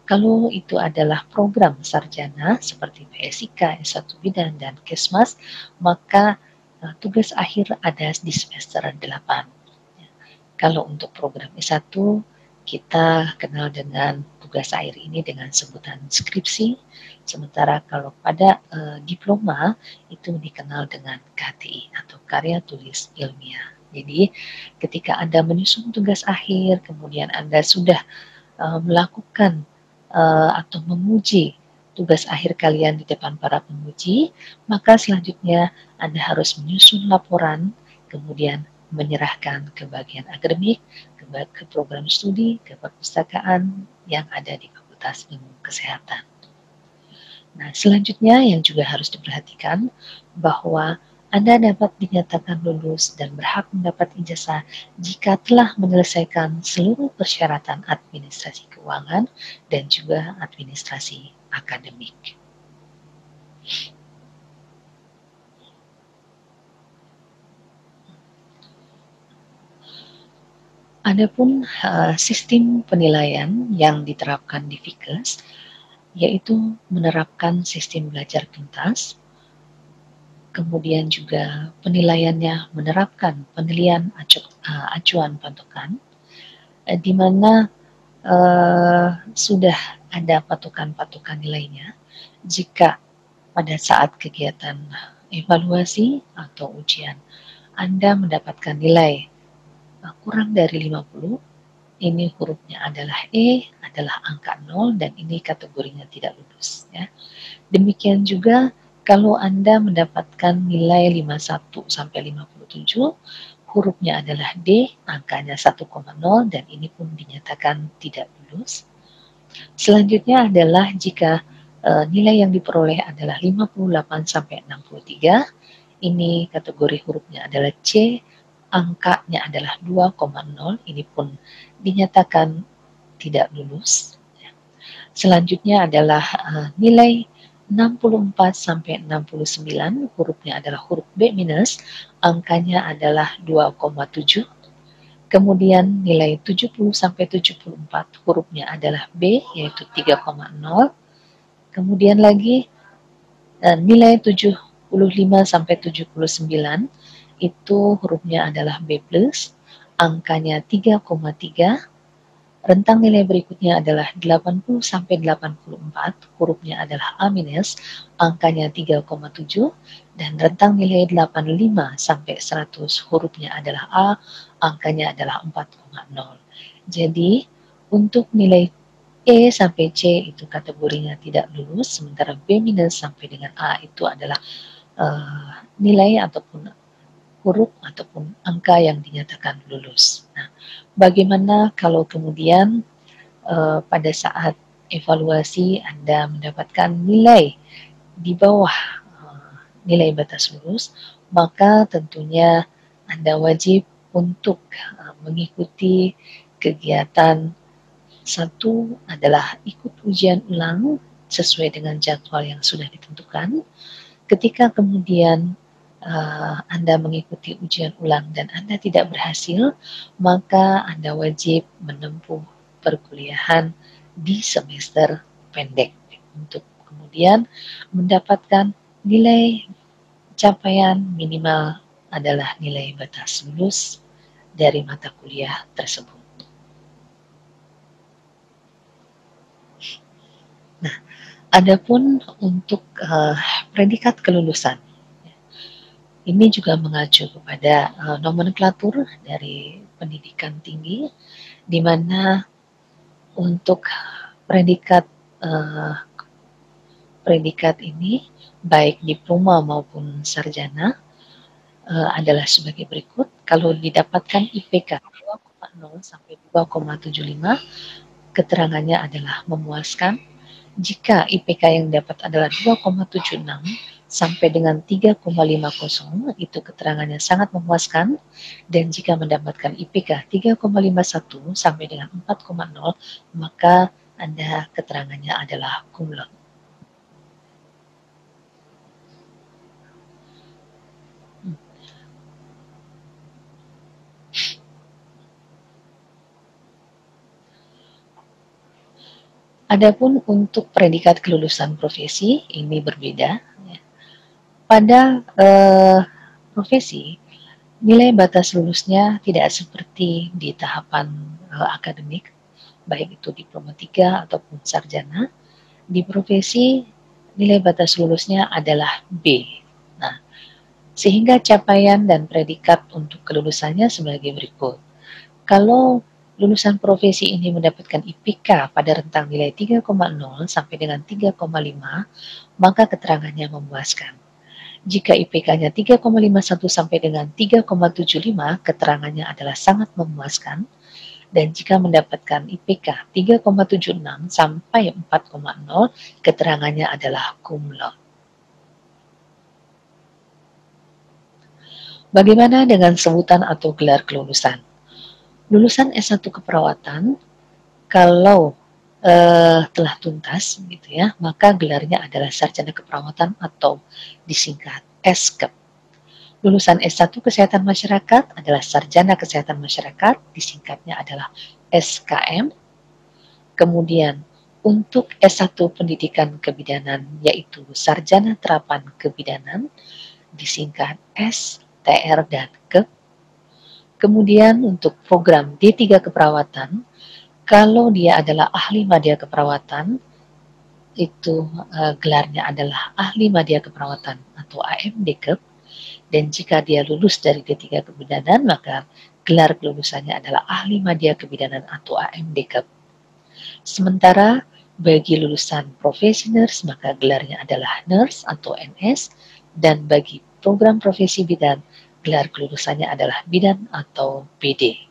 Kalau itu adalah program sarjana seperti PSIK, S1 Bidan, dan Kesmas, maka tugas akhir ada di semester 8. Kalau untuk program S1, kita kenal dengan tugas akhir ini dengan sebutan skripsi, sementara kalau pada diploma itu dikenal dengan KTI atau karya tulis ilmiah. Jadi ketika Anda menyusun tugas akhir, kemudian Anda sudah melakukan atau menguji tugas akhir kalian di depan para penguji, maka selanjutnya Anda harus menyusun laporan, kemudian menyerahkan ke bagian akademik, ke program studi, ke perpustakaan yang ada di Fakultas Ilmu Kesehatan. Nah, selanjutnya yang juga harus diperhatikan bahwa Anda dapat dinyatakan lulus dan berhak mendapat ijazah jika telah menyelesaikan seluruh persyaratan administrasi keuangan dan juga administrasi akademik. Adapun sistem penilaian yang diterapkan di FIKES yaitu menerapkan sistem belajar tuntas, kemudian juga penilaiannya menerapkan penilaian acuan patokan, di mana sudah ada patokan-patokan nilainya. Jika pada saat kegiatan evaluasi atau ujian Anda mendapatkan nilai kurang dari 50, ini hurufnya adalah E, adalah angka 0, dan ini kategorinya tidak lulus. Ya. Demikian juga kalau Anda mendapatkan nilai 51 sampai 57, hurufnya adalah D, angkanya 1,0, dan ini pun dinyatakan tidak lulus. Selanjutnya adalah jika nilai yang diperoleh adalah 58 sampai 63, ini kategori hurufnya adalah C, angkanya adalah 2,0, ini pun dinyatakan tidak lulus. Selanjutnya adalah nilai 64 sampai 69, hurufnya adalah huruf B minus, angkanya adalah 2,7. Kemudian nilai 70 sampai 74, hurufnya adalah B, yaitu 3,0. Kemudian lagi nilai 75 sampai 79, itu hurufnya adalah B plus, angkanya 3,3. Rentang nilai berikutnya adalah 80 sampai 84, hurufnya adalah A minus, angkanya 3,7, dan rentang nilai 85 sampai 100, hurufnya adalah A, angkanya adalah 4,0. Jadi, untuk nilai E sampai C itu kategorinya tidak lulus, sementara B minus sampai dengan A itu adalah nilai ataupun huruf ataupun angka yang dinyatakan lulus. Nah, bagaimana kalau kemudian pada saat evaluasi Anda mendapatkan nilai di bawah nilai batas lulus, maka tentunya Anda wajib untuk mengikuti kegiatan. Satu adalah ikut ujian ulang sesuai dengan jadwal yang sudah ditentukan. Ketika kemudian Anda mengikuti ujian ulang dan Anda tidak berhasil, maka Anda wajib menempuh perkuliahan di semester pendek untuk kemudian mendapatkan nilai capaian minimal adalah nilai batas lulus dari mata kuliah tersebut. Nah, adapun untuk predikat kelulusan, ini juga mengacu kepada nomenklatur dari pendidikan tinggi, di mana untuk predikat ini baik diploma maupun sarjana adalah sebagai berikut. Kalau didapatkan IPK 2,0 sampai 2,75, keterangannya adalah memuaskan. Jika IPK yang dapat adalah 2,76 sampai dengan 3,50, itu keterangannya sangat memuaskan. Dan jika mendapatkan IPK 3,51 sampai dengan 4,0, maka Anda keterangannya adalah cum laude. Adapun untuk predikat kelulusan profesi ini berbeda. Pada profesi, nilai batas lulusnya tidak seperti di tahapan akademik, baik itu diploma 3 ataupun sarjana. Di profesi, nilai batas lulusnya adalah B. Nah, sehingga capaian dan predikat untuk kelulusannya sebagai berikut. Kalau lulusan profesi ini mendapatkan IPK pada rentang nilai 3,0 sampai dengan 3,5, maka keterangannya memuaskan. Jika IPK-nya 3,51 sampai dengan 3,75, keterangannya adalah sangat memuaskan. Dan jika mendapatkan IPK 3,76 sampai 4,0, keterangannya adalah cum laude. Bagaimana dengan sebutan atau gelar kelulusan? Lulusan S1 keperawatan, kalau telah tuntas gitu ya, maka gelarnya adalah sarjana keperawatan atau disingkat SKEP. Lulusan S1 Kesehatan Masyarakat adalah sarjana kesehatan masyarakat, disingkatnya adalah SKM. Kemudian untuk S1 Pendidikan Kebidanan yaitu sarjana terapan kebidanan, disingkat STR dan KEP. Kemudian untuk program D3 keperawatan, kalau dia adalah ahli madya keperawatan, itu gelarnya adalah ahli madya keperawatan atau AMD-KEP. Dan jika dia lulus dari D3 kebidanan, maka gelar kelulusannya adalah ahli madya kebidanan atau AMD-KEP. Sementara bagi lulusan profesi nurse, maka gelarnya adalah nurse atau NS, dan bagi program profesi bidan, gelar kelulusannya adalah bidan atau BD.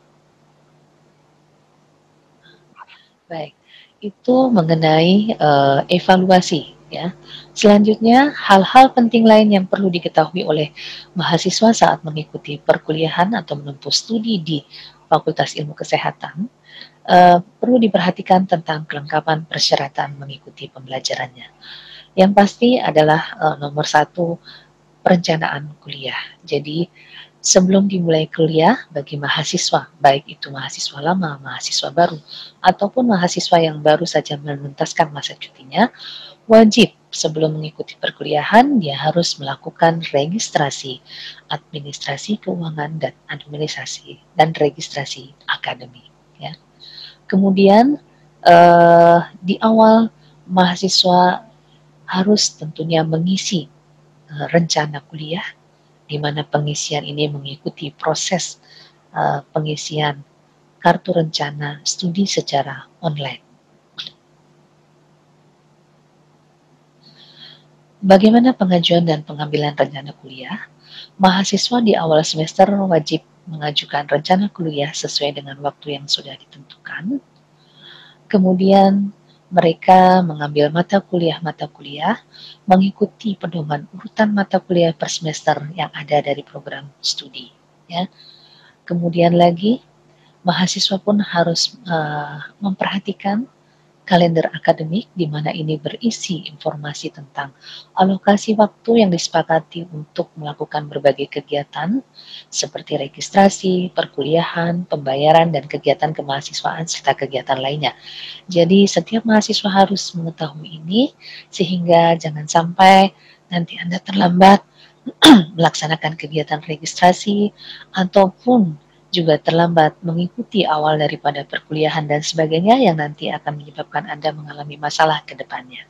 Baik, itu mengenai evaluasi ya. Selanjutnya, hal-hal penting lain yang perlu diketahui oleh mahasiswa saat mengikuti perkuliahan atau menempuh studi di Fakultas Ilmu Kesehatan perlu diperhatikan tentang kelengkapan persyaratan mengikuti pembelajarannya. Yang pasti adalah nomor satu, perencanaan kuliah. Jadi sebelum dimulai kuliah bagi mahasiswa, baik itu mahasiswa lama, mahasiswa baru, ataupun mahasiswa yang baru saja menuntaskan masa cutinya, wajib sebelum mengikuti perkuliahan dia harus melakukan registrasi, administrasi keuangan dan registrasi akademik. Ya. Kemudian di awal mahasiswa harus tentunya mengisi rencana kuliah, di mana pengisian ini mengikuti proses pengisian kartu rencana studi secara online. Bagaimana pengajuan dan pengambilan rencana kuliah? Mahasiswa di awal semester wajib mengajukan rencana kuliah sesuai dengan waktu yang sudah ditentukan. Kemudian mereka mengambil mata kuliah mengikuti pedoman urutan mata kuliah per semester yang ada dari program studi. Ya. Kemudian lagi mahasiswa pun harus memperhatikan kalender akademik di mana ini berisi informasi tentang alokasi waktu yang disepakati untuk melakukan berbagai kegiatan seperti registrasi, perkuliahan, pembayaran, dan kegiatan kemahasiswaan serta kegiatan lainnya. Jadi setiap mahasiswa harus mengetahui ini sehingga jangan sampai nanti Anda terlambat melaksanakan kegiatan registrasi ataupun juga terlambat mengikuti awal daripada perkuliahan dan sebagainya yang nanti akan menyebabkan Anda mengalami masalah ke depannya.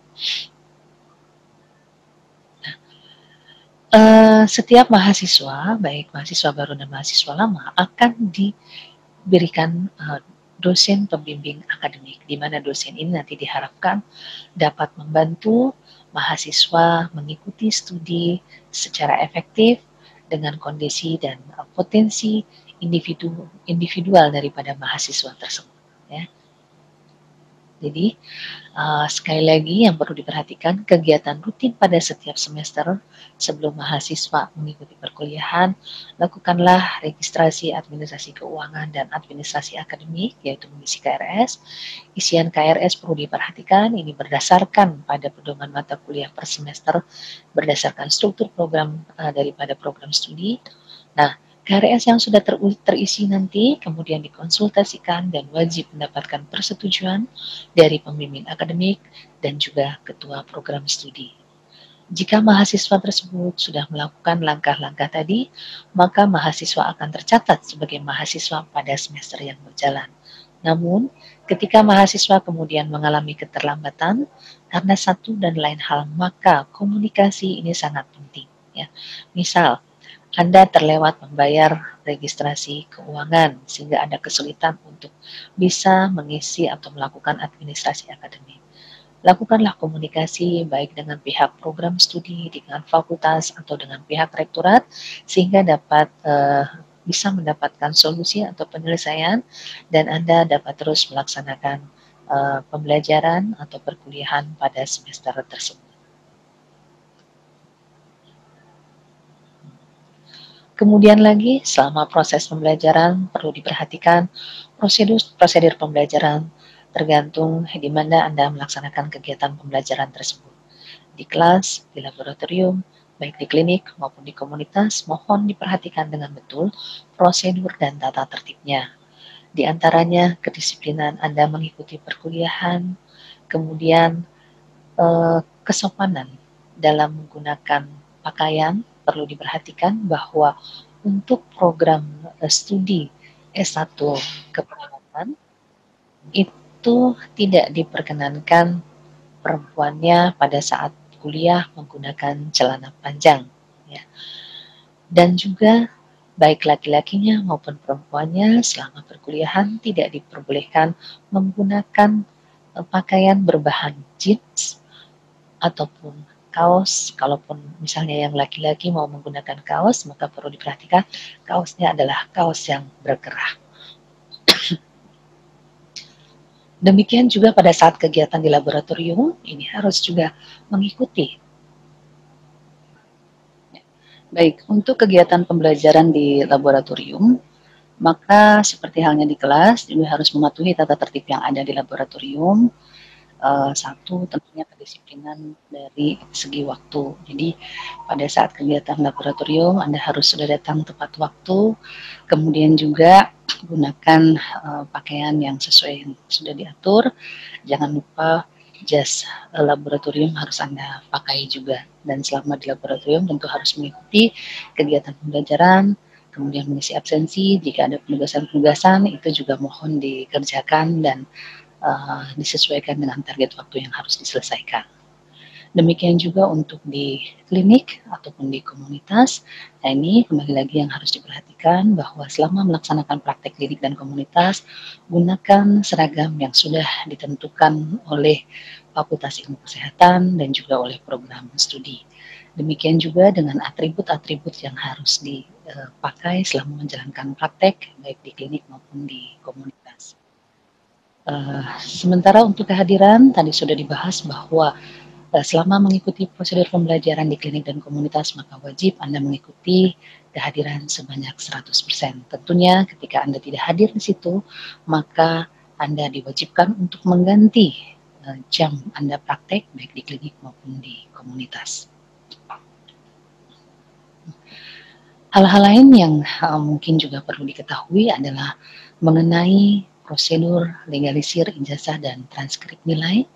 Setiap mahasiswa, baik mahasiswa baru dan mahasiswa lama, akan diberikan dosen pembimbing akademik, di mana dosen ini nanti diharapkan dapat membantu mahasiswa mengikuti studi secara efektif dengan kondisi dan potensi individual daripada mahasiswa tersebut. Ya. Jadi sekali lagi yang perlu diperhatikan kegiatan rutin pada setiap semester sebelum mahasiswa mengikuti perkuliahan, lakukanlah registrasi administrasi keuangan dan administrasi akademik yaitu mengisi KRS. Isian KRS perlu diperhatikan ini berdasarkan pada pedoman mata kuliah per semester berdasarkan struktur program daripada program studi. Nah, KRS yang sudah terisi nanti kemudian dikonsultasikan dan wajib mendapatkan persetujuan dari pembimbing akademik dan juga ketua program studi. Jika mahasiswa tersebut sudah melakukan langkah-langkah tadi, maka mahasiswa akan tercatat sebagai mahasiswa pada semester yang berjalan. Namun, ketika mahasiswa kemudian mengalami keterlambatan karena satu dan lain hal, maka komunikasi ini sangat penting. Ya. Misal, Anda terlewat membayar registrasi keuangan sehingga ada kesulitan untuk bisa mengisi atau melakukan administrasi akademik. Lakukanlah komunikasi baik dengan pihak program studi, dengan fakultas, atau dengan pihak rektorat sehingga dapat bisa mendapatkan solusi atau penyelesaian dan Anda dapat terus melaksanakan pembelajaran atau perkuliahan pada semester tersebut. Kemudian lagi, selama proses pembelajaran perlu diperhatikan prosedur pembelajaran tergantung di mana Anda melaksanakan kegiatan pembelajaran tersebut. Di kelas, di laboratorium, baik di klinik maupun di komunitas, mohon diperhatikan dengan betul prosedur dan tata tertibnya. Di antaranya kedisiplinan Anda mengikuti perkuliahan, kemudian kesopanan dalam menggunakan pakaian perlu diperhatikan bahwa untuk program studi S1 keperawatan itu tidak diperkenankan perempuannya pada saat kuliah menggunakan celana panjang ya. Dan juga baik laki-lakinya maupun perempuannya selama perkuliahan tidak diperbolehkan menggunakan pakaian berbahan jeans ataupun kaos. Kalaupun misalnya yang laki-laki mau menggunakan kaos, maka perlu diperhatikan kaosnya adalah kaos yang berkerah. Demikian juga pada saat kegiatan di laboratorium, ini harus juga mengikuti. Baik, untuk kegiatan pembelajaran di laboratorium, maka seperti halnya di kelas, juga harus mematuhi tata tertib yang ada di laboratorium. Satu, tentunya kedisiplinan dari segi waktu. Jadi, pada saat kegiatan laboratorium, Anda harus sudah datang tepat waktu, kemudian juga gunakan pakaian yang sesuai yang sudah diatur. Jangan lupa jas laboratorium harus Anda pakai juga. Dan selama di laboratorium tentu harus mengikuti kegiatan pembelajaran, kemudian mengisi absensi. Jika ada penugasan-penugasan, itu juga mohon dikerjakan dan disesuaikan dengan target waktu yang harus diselesaikan. Demikian juga untuk di klinik ataupun di komunitas. Nah, ini kembali lagi yang harus diperhatikan bahwa selama melaksanakan praktek klinik dan komunitas, gunakan seragam yang sudah ditentukan oleh Fakultas Ilmu Kesehatan dan juga oleh program studi. Demikian juga dengan atribut-atribut yang harus dipakai selama menjalankan praktek, baik di klinik maupun di komunitas. Sementara untuk kehadiran, tadi sudah dibahas bahwa selama mengikuti prosedur pembelajaran di klinik dan komunitas, maka wajib Anda mengikuti kehadiran sebanyak 100%. Tentunya ketika Anda tidak hadir di situ, maka Anda diwajibkan untuk mengganti jam Anda praktek, baik di klinik maupun di komunitas. Hal-hal lain yang mungkin juga perlu diketahui adalah mengenai prosedur legalisir ijazah dan transkrip nilai.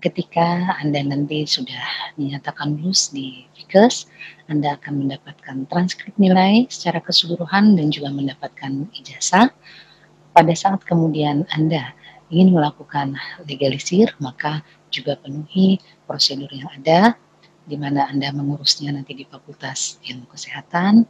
Ketika Anda nanti sudah dinyatakan lulus di FIKES, Anda akan mendapatkan transkrip nilai secara keseluruhan dan juga mendapatkan ijazah. Pada saat kemudian Anda ingin melakukan legalisir, maka juga penuhi prosedur yang ada, di mana Anda mengurusnya nanti di Fakultas Ilmu Kesehatan.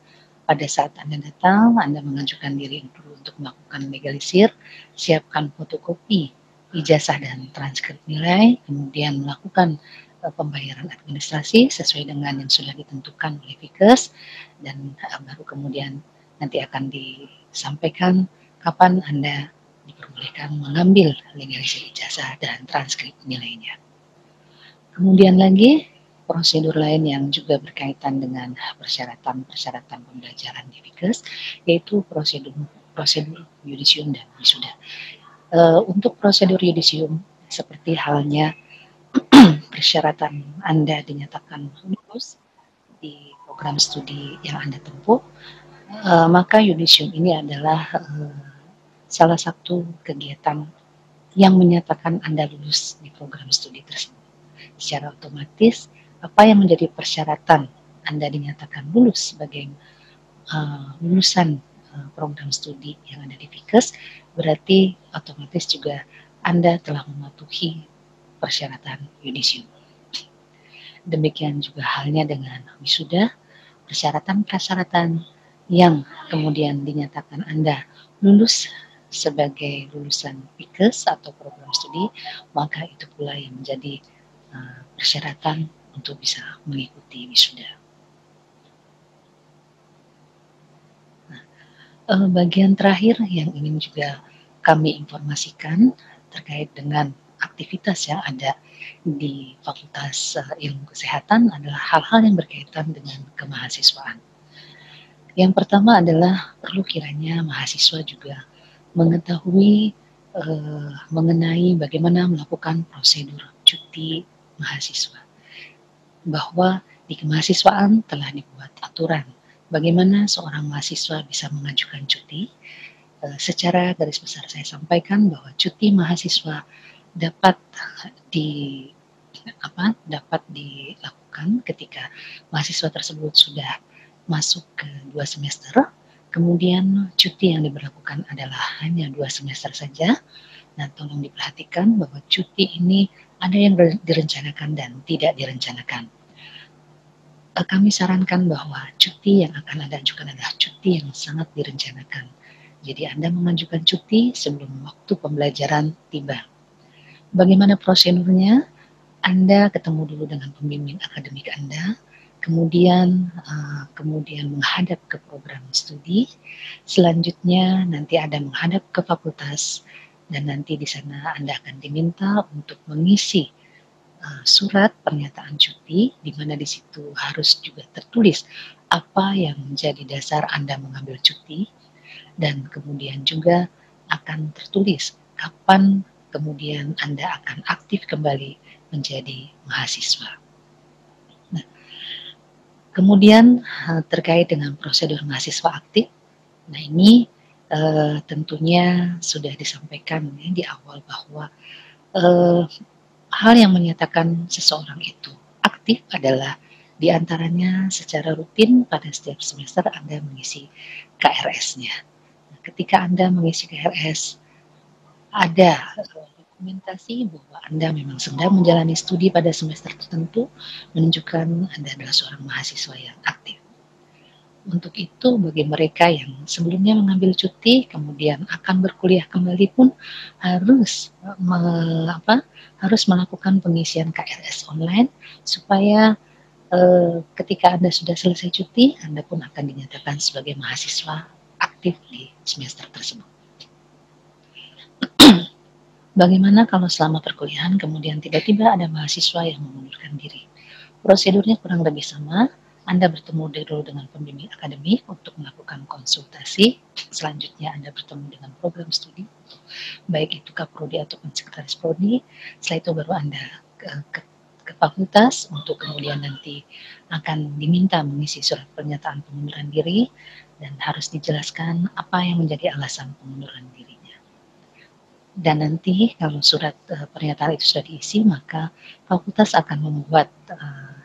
Pada saat Anda datang, Anda mengajukan diri untuk melakukan legalisir, siapkan fotokopi ijazah dan transkrip nilai, kemudian melakukan pembayaran administrasi sesuai dengan yang sudah ditentukan oleh FIKES, dan baru kemudian nanti akan disampaikan kapan Anda diperbolehkan mengambil legalisir ijazah dan transkrip nilainya. Kemudian lagi, prosedur lain yang juga berkaitan dengan persyaratan-persyaratan pembelajaran di FIKES, yaitu prosedur yudisium dan wisuda. Untuk prosedur yudisium, seperti halnya persyaratan Anda dinyatakan lulus di program studi yang Anda tempuh, maka yudisium ini adalah salah satu kegiatan yang menyatakan Anda lulus di program studi tersebut. Secara otomatis, apa yang menjadi persyaratan Anda dinyatakan lulus sebagai lulusan program studi yang ada di FIKES, berarti otomatis juga Anda telah mematuhi persyaratan yudisium. Demikian juga halnya dengan wisuda, persyaratan-persyaratan yang kemudian dinyatakan Anda lulus sebagai lulusan FIKES atau program studi, maka itu pula yang menjadi persyaratan untuk bisa mengikuti wisuda. Bagian terakhir yang ingin juga kami informasikan terkait dengan aktivitas yang ada di Fakultas Ilmu Kesehatan adalah hal-hal yang berkaitan dengan kemahasiswaan. Yang pertama adalah perlu kiranya mahasiswa juga mengetahui mengenai bagaimana melakukan prosedur cuti mahasiswa. Bahwa di kemahasiswaan telah dibuat aturan bagaimana seorang mahasiswa bisa mengajukan cuti. Secara garis besar saya sampaikan bahwa cuti mahasiswa dapat dilakukan ketika mahasiswa tersebut sudah masuk ke 2 semester, kemudian cuti yang diberlakukan adalah hanya 2 semester saja. Nah, tolong diperhatikan bahwa cuti ini ada yang direncanakan dan tidak direncanakan. Kami sarankan bahwa cuti yang akan Anda ajukan adalah cuti yang sangat direncanakan. Jadi Anda mengajukan cuti sebelum waktu pembelajaran tiba. Bagaimana prosedurnya? Anda ketemu dulu dengan pembimbing akademik Anda, kemudian menghadap ke program studi, selanjutnya nanti Anda menghadap ke fakultas, dan nanti di sana Anda akan diminta untuk mengisi surat pernyataan cuti, di mana di situ harus juga tertulis apa yang menjadi dasar Anda mengambil cuti, dan kemudian juga akan tertulis kapan kemudian Anda akan aktif kembali menjadi mahasiswa. Nah, kemudian terkait dengan prosedur mahasiswa aktif, nah ini tentunya sudah disampaikan di awal bahwa hal yang menyatakan seseorang itu aktif adalah diantaranya secara rutin pada setiap semester Anda mengisi KRS-nya. Nah, ketika Anda mengisi KRS, ada dokumentasi bahwa Anda memang sedang menjalani studi pada semester tertentu, menunjukkan Anda adalah seorang mahasiswa yang aktif. Untuk itu, bagi mereka yang sebelumnya mengambil cuti, kemudian akan berkuliah kembali pun harus harus melakukan pengisian KRS online supaya ketika Anda sudah selesai cuti, Anda pun akan dinyatakan sebagai mahasiswa aktif di semester tersebut. Bagaimana kalau selama perkuliahan kemudian tiba-tiba ada mahasiswa yang mengundurkan diri? Prosedurnya kurang lebih sama. Anda bertemu dulu dengan pembimbing akademik untuk melakukan konsultasi. Selanjutnya Anda bertemu dengan program studi, baik itu Kaprodi ataupun Sekretaris Prodi. Setelah itu baru Anda ke fakultas untuk kemudian nanti akan diminta mengisi surat pernyataan pengunduran diri dan harus dijelaskan apa yang menjadi alasan pengunduran dirinya. Dan nanti kalau surat pernyataan itu sudah diisi, maka fakultas akan membuat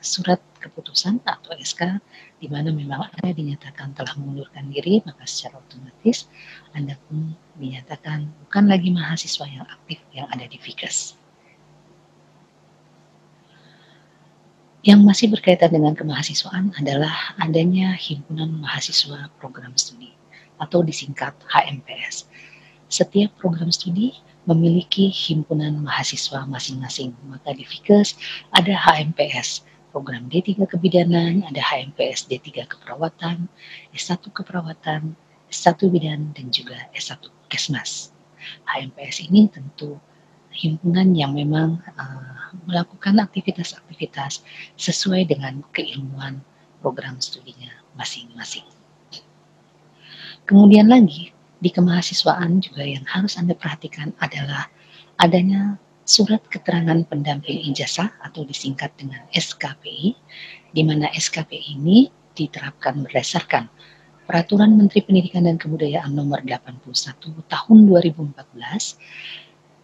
surat keputusan atau SK di mana memang Anda dinyatakan telah mengundurkan diri, maka secara otomatis Anda pun dinyatakan bukan lagi mahasiswa yang aktif yang ada di FIKES. Yang masih berkaitan dengan kemahasiswaan adalah adanya Himpunan Mahasiswa Program Studi atau disingkat HMPS. Setiap program studi memiliki himpunan mahasiswa masing-masing. Maka di FIKES ada HMPS, program D3 Kebidanan, ada HMPS D3 Keperawatan, S1 Keperawatan, S1 Bidan, dan juga S1 Kesmas. HMPS ini tentu himpunan yang memang melakukan aktivitas-aktivitas sesuai dengan keilmuan program studinya masing-masing. Kemudian lagi, di kemahasiswaan juga yang harus Anda perhatikan adalah adanya surat keterangan pendamping ijazah atau disingkat dengan SKPI, di mana SKPI ini diterapkan berdasarkan Peraturan Menteri Pendidikan dan Kebudayaan Nomor 81 Tahun 2014.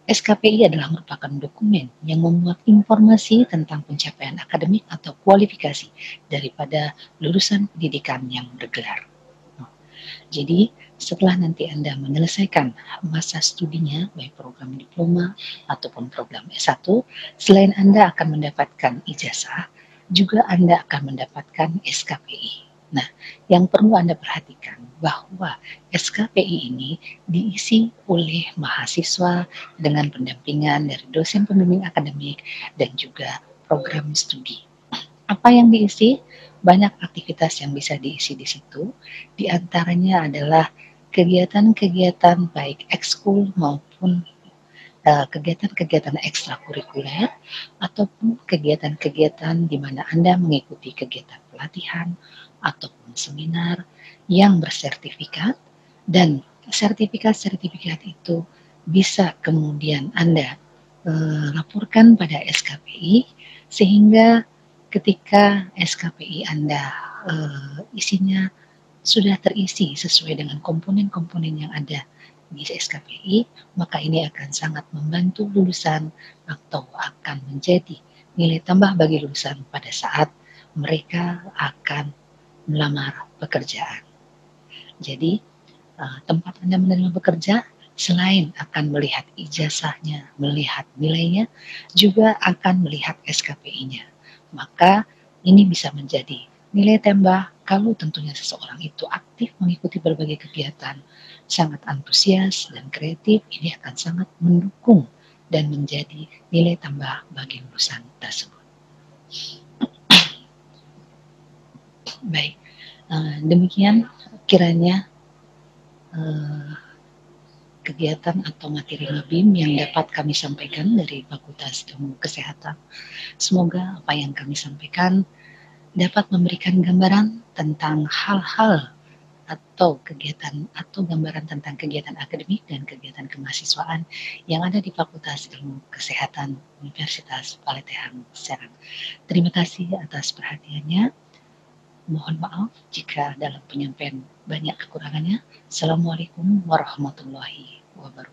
SKPI adalah merupakan dokumen yang memuat informasi tentang pencapaian akademik atau kualifikasi daripada lulusan pendidikan yang bergelar. Jadi, setelah nanti Anda menyelesaikan masa studinya, baik program diploma ataupun program S1, selain Anda akan mendapatkan ijazah, juga Anda akan mendapatkan SKPI. Nah, yang perlu Anda perhatikan bahwa SKPI ini diisi oleh mahasiswa dengan pendampingan dari dosen pembimbing akademik dan juga program studi. Apa yang diisi? Banyak aktivitas yang bisa diisi di situ. Di antaranya adalah kegiatan-kegiatan baik ekskul maupun kegiatan-kegiatan ekstrakurikuler ataupun kegiatan-kegiatan di mana Anda mengikuti kegiatan pelatihan ataupun seminar yang bersertifikat, dan sertifikat-sertifikat itu bisa kemudian Anda laporkan pada SKPI sehingga ketika SKPI Anda isinya sudah terisi sesuai dengan komponen-komponen yang ada di SKPI, maka ini akan sangat membantu lulusan atau akan menjadi nilai tambah bagi lulusan pada saat mereka akan melamar pekerjaan. Jadi, tempat Anda menerima bekerja selain akan melihat ijazahnya, melihat nilainya, juga akan melihat SKPI-nya. Maka ini bisa menjadi nilai tambah kalau tentunya seseorang itu aktif mengikuti berbagai kegiatan, sangat antusias dan kreatif, ini akan sangat mendukung dan menjadi nilai tambah bagi lulusan tersebut. Baik, demikian kiranya kegiatan atau materi mabim yang dapat kami sampaikan dari Fakultas Ilmu Kesehatan. Semoga apa yang kami sampaikan dapat memberikan gambaran tentang hal-hal atau kegiatan atau gambaran tentang kegiatan akademik dan kegiatan kemahasiswaan yang ada di Fakultas Ilmu Kesehatan Universitas Paletehan Serang. Terima kasih atas perhatiannya. Mohon maaf jika dalam penyampaian banyak kekurangannya. Assalamualaikum warahmatullahi wabarakatuh.